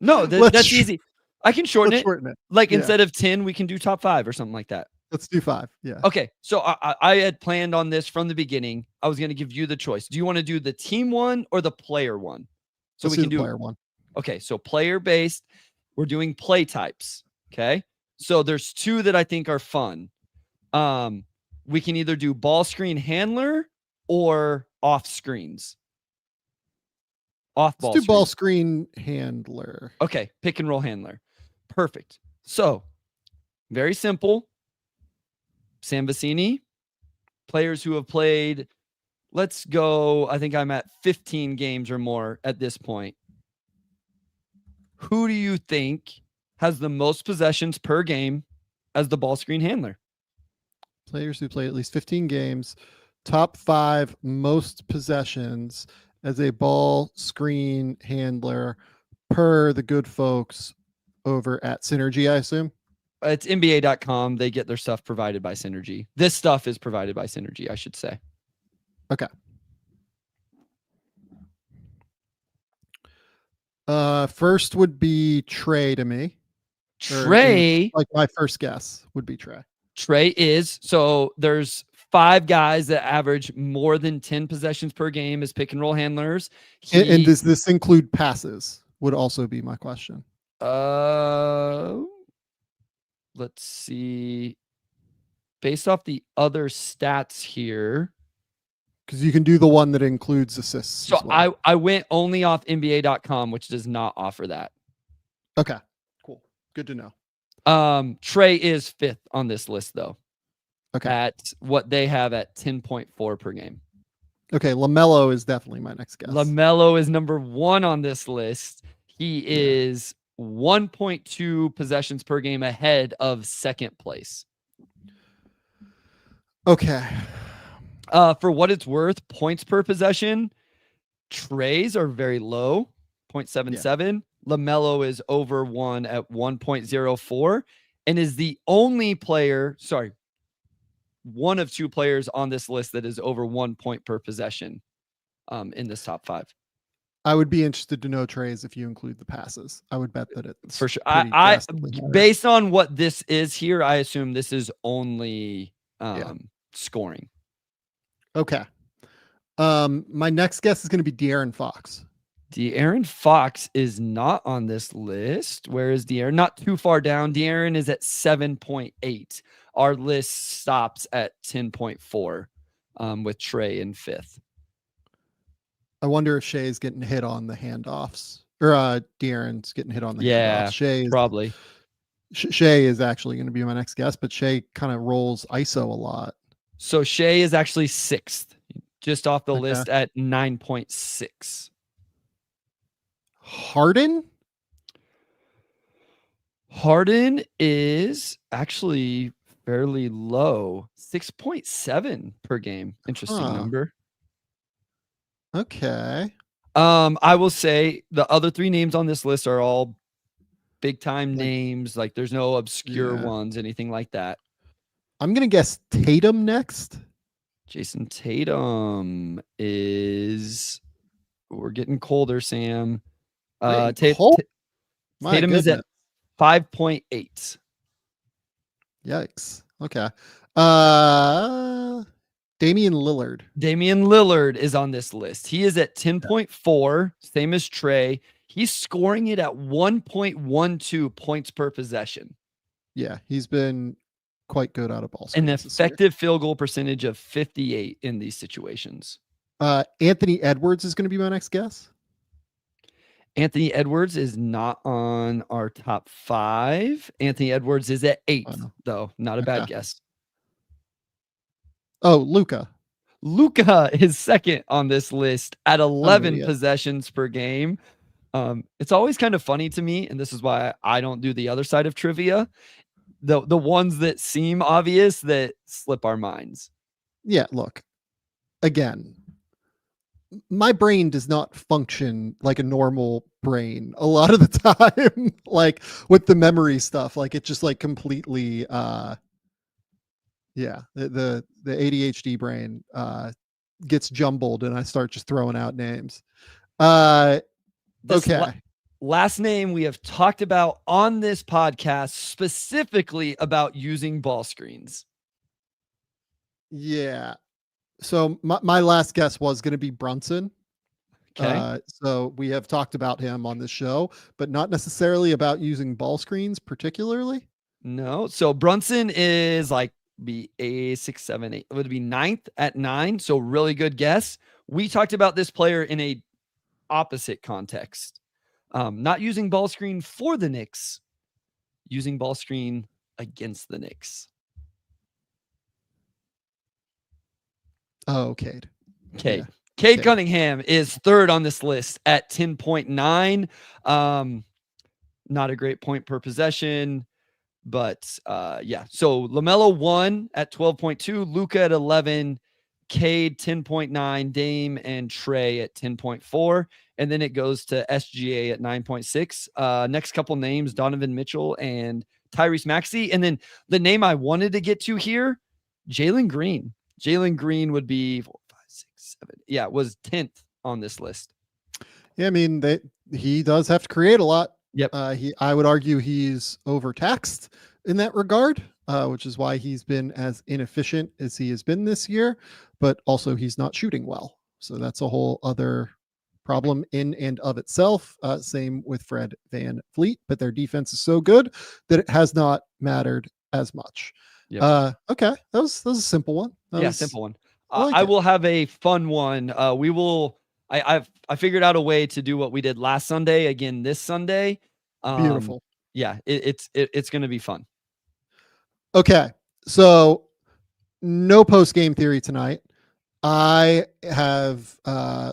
No, that's easy. I can shorten it. Like instead of 10, we can do top 5 or something like that. Let's do 5. Yeah. Okay. So I had planned on this from the beginning. I was going to give you the choice. Do you want to do the team one or the player one? So we can do player one. Okay. So player based, we're doing play types. Okay. So there's 2 that I think are fun. We can either do ball screen handler or off screens. Let's do ball screen handler. Okay. Pick and roll handler. Perfect. So very simple. Sam Vecenie, players who have played, let's go, I think I'm at 15 games or more at this point. Who do you think has the most possessions per game as the ball screen handler? Players who play at least 15 games, top 5 most possessions as a ball screen handler per the good folks over at Synergy, I assume. It's NBA.com. They get their stuff provided by Synergy. This stuff is provided by Synergy, I should say. Okay. First would be Trey to me. Trey, like my first guess would be Trey. Trey is, so there's 5 guys that average more than 10 possessions per game as pick and roll handlers. And does this include passes? Would also be my question. Let's see. Based off the other stats here, because you can do the one that includes assists. So well. I went only off NBA.com, which does not offer that. Okay, cool. Good to know. Trey is 5th on this list, though. Okay. At what they have at 10.4 per game. Okay, LaMelo is definitely my next guess. LaMelo is number 1 on this list. He is 1.2 possessions per game ahead of 2nd place. Okay. For what it's worth, points per possession, Trey's are very low, 0.77. Yeah. LaMelo is over 1 at 1.04 and is the only player, one of 2 players on this list that is over 1 point per possession in this top 5. I would be interested to know, Trey's, if you include the passes. I would bet that it's for sure. I based on what this is here, I assume this is only scoring. Okay. My next guess is going to be De'Aaron Fox. De'Aaron Fox is not on this list. Where is De'Aaron? Not too far down. De'Aaron is at 7.8. Our list stops at 10.4 with Trey in 5th. I wonder if Shay's getting hit on the handoffs, or De'Aaron's getting hit on the handoffs. Shay's probably. Shay is actually going to be my next guess, but Shay kind of rolls ISO a lot. So Shay is actually 6th, just off the list at 9.6. Harden is actually fairly low, 6.7 per game. Interesting number. Okay. I will say the other 3 names on this list are all big time names. Like there's no obscure ones, anything like that. I'm going to guess Tatum next. Jason Tatum is, we're getting colder, Sam. Tatum is at 5.8. Yikes. Okay. Damian Lillard. Damian Lillard is on this list. He is at 10.4, same as Trey. He's scoring it at 1.12 points per possession. Yeah, he's been quite good out of ball. An effective field goal percentage of 58 in these situations. Anthony Edwards is going to be my next guess. Anthony Edwards is not on our top 5. Anthony Edwards is at 8th, though. Not a bad guess. Oh, Luka. Luka is second on this list at 11 possessions per game. It's always kind of funny to me, and this is why I don't do the other side of trivia. The ones that seem obvious that slip our minds. Yeah, look. Again, my brain does not function like a normal brain a lot of the time, like with the memory stuff. Like it just like completely the ADHD brain gets jumbled and I start just throwing out names. Okay. Last name we have talked about on this podcast, specifically about using ball screens. Yeah. So my last guess was going to be Brunson. Okay. So we have talked about him on the show, but not necessarily about using ball screens particularly. No. So Brunson is like be a 6, 7, 8. It would be 9th at 9. So really good guess. We talked about this player in a opposite context. Not using ball screen for the Knicks, using ball screen against the Knicks. Oh, Cade. Cade. Yeah. Cade Cunningham is 3rd on this list at 10.9. Not a great point per possession, but yeah. So LaMelo 1 at 12.2, Luka at 11, Cade 10.9, Dame and Trey at 10.4, and then it goes to SGA at 9.6. Next couple names, Donovan Mitchell and Tyrese Maxey. And then the name I wanted to get to here, Jalen Green. Jalen Green would be 4, 5, 6, 7. Yeah, was 10th on this list. Yeah, I mean, he does have to create a lot. Yep. I would argue he's overtaxed in that regard, which is why he's been as inefficient as he has been this year, but also he's not shooting well. So that's a whole other problem in and of itself. Same with Fred VanVleet, but their defense is so good that it has not mattered as much. Yep. Okay. That was a simple one. Simple one. I will have a fun one. I figured out a way to do what we did last Sunday again this Sunday. Beautiful. Yeah, it's going to be fun. Okay. So no post-game theory tonight. I have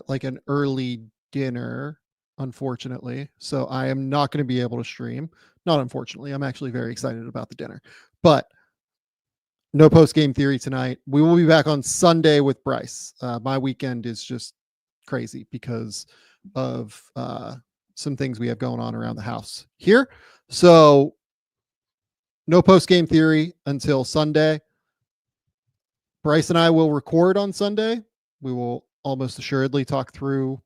like an early dinner, unfortunately. So I am not going to be able to stream. Not unfortunately. I'm actually very excited about the dinner. But no post-game theory tonight. We will be back on Sunday with Bryce. My weekend is just crazy because of some things we have going on around the house here. So no post-game theory until Sunday. Bryce and I will record on Sunday. We will almost assuredly talk through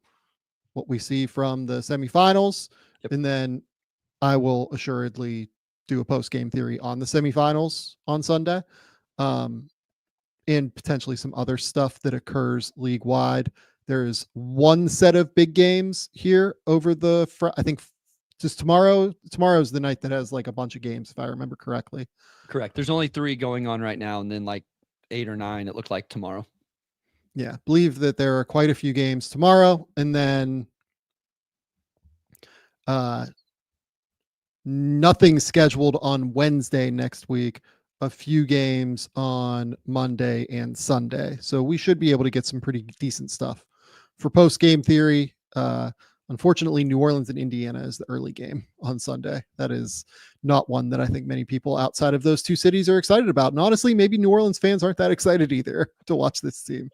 what we see from the semifinals. Yep. And then I will assuredly do a post-game theory on the semifinals on Sunday. And potentially some other stuff that occurs league-wide. There's one set of big games here over I think just tomorrow's the night that has like a bunch of games, if I remember correctly. Correct. There's only 3 going on right now, and then like 8 or 9 it looked like tomorrow. Yeah, believe that there are quite a few games tomorrow, and then nothing scheduled on Wednesday next week. A few games on Monday and Sunday. So we should be able to get some pretty decent stuff. For post-game theory, unfortunately, New Orleans and Indiana is the early game on Sunday. That is not one that I think many people outside of those 2 cities are excited about. And honestly, maybe New Orleans fans aren't that excited either to watch this team.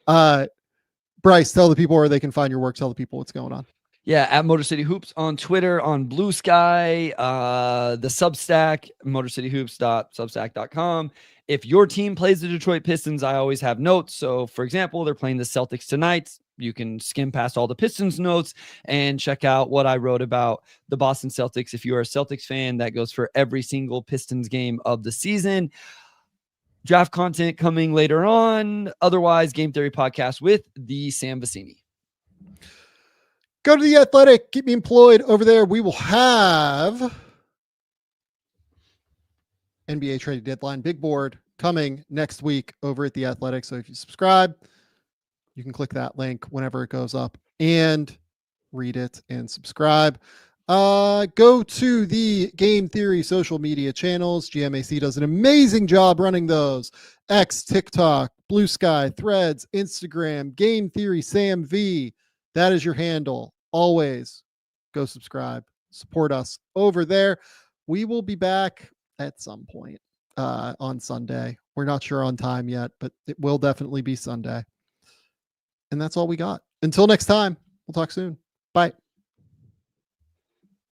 Bryce, tell the people where they can find your work. Tell the people what's going on. Yeah, at Motor City Hoops on Twitter, on Blue Sky, the Substack, motorcityhoops.substack.com. If your team plays the Detroit Pistons, I always have notes. So, for example, they're playing the Celtics tonight. You can skim past all the Pistons notes and check out what I wrote about the Boston Celtics. If you're a Celtics fan, that goes for every single Pistons game of the season. Draft content coming later on. Otherwise, Game Theory Podcast with the Sam Vecenie. Go to The Athletic. Keep me employed over there. We will have NBA trading deadline big board coming next week over at The Athletic. So if you subscribe, you can click that link whenever it goes up. And read it, and subscribe. Go to the Game Theory social media channels. GMAC does an amazing job running those. X, TikTok, Blue Sky, Threads, Instagram, Game Theory, Sam V. That is your handle. Always go subscribe. Support us over there. We will be back at some point on Sunday. We're not sure on time yet, but it will definitely be Sunday. And that's all we got. Until next time, we'll talk soon. Bye.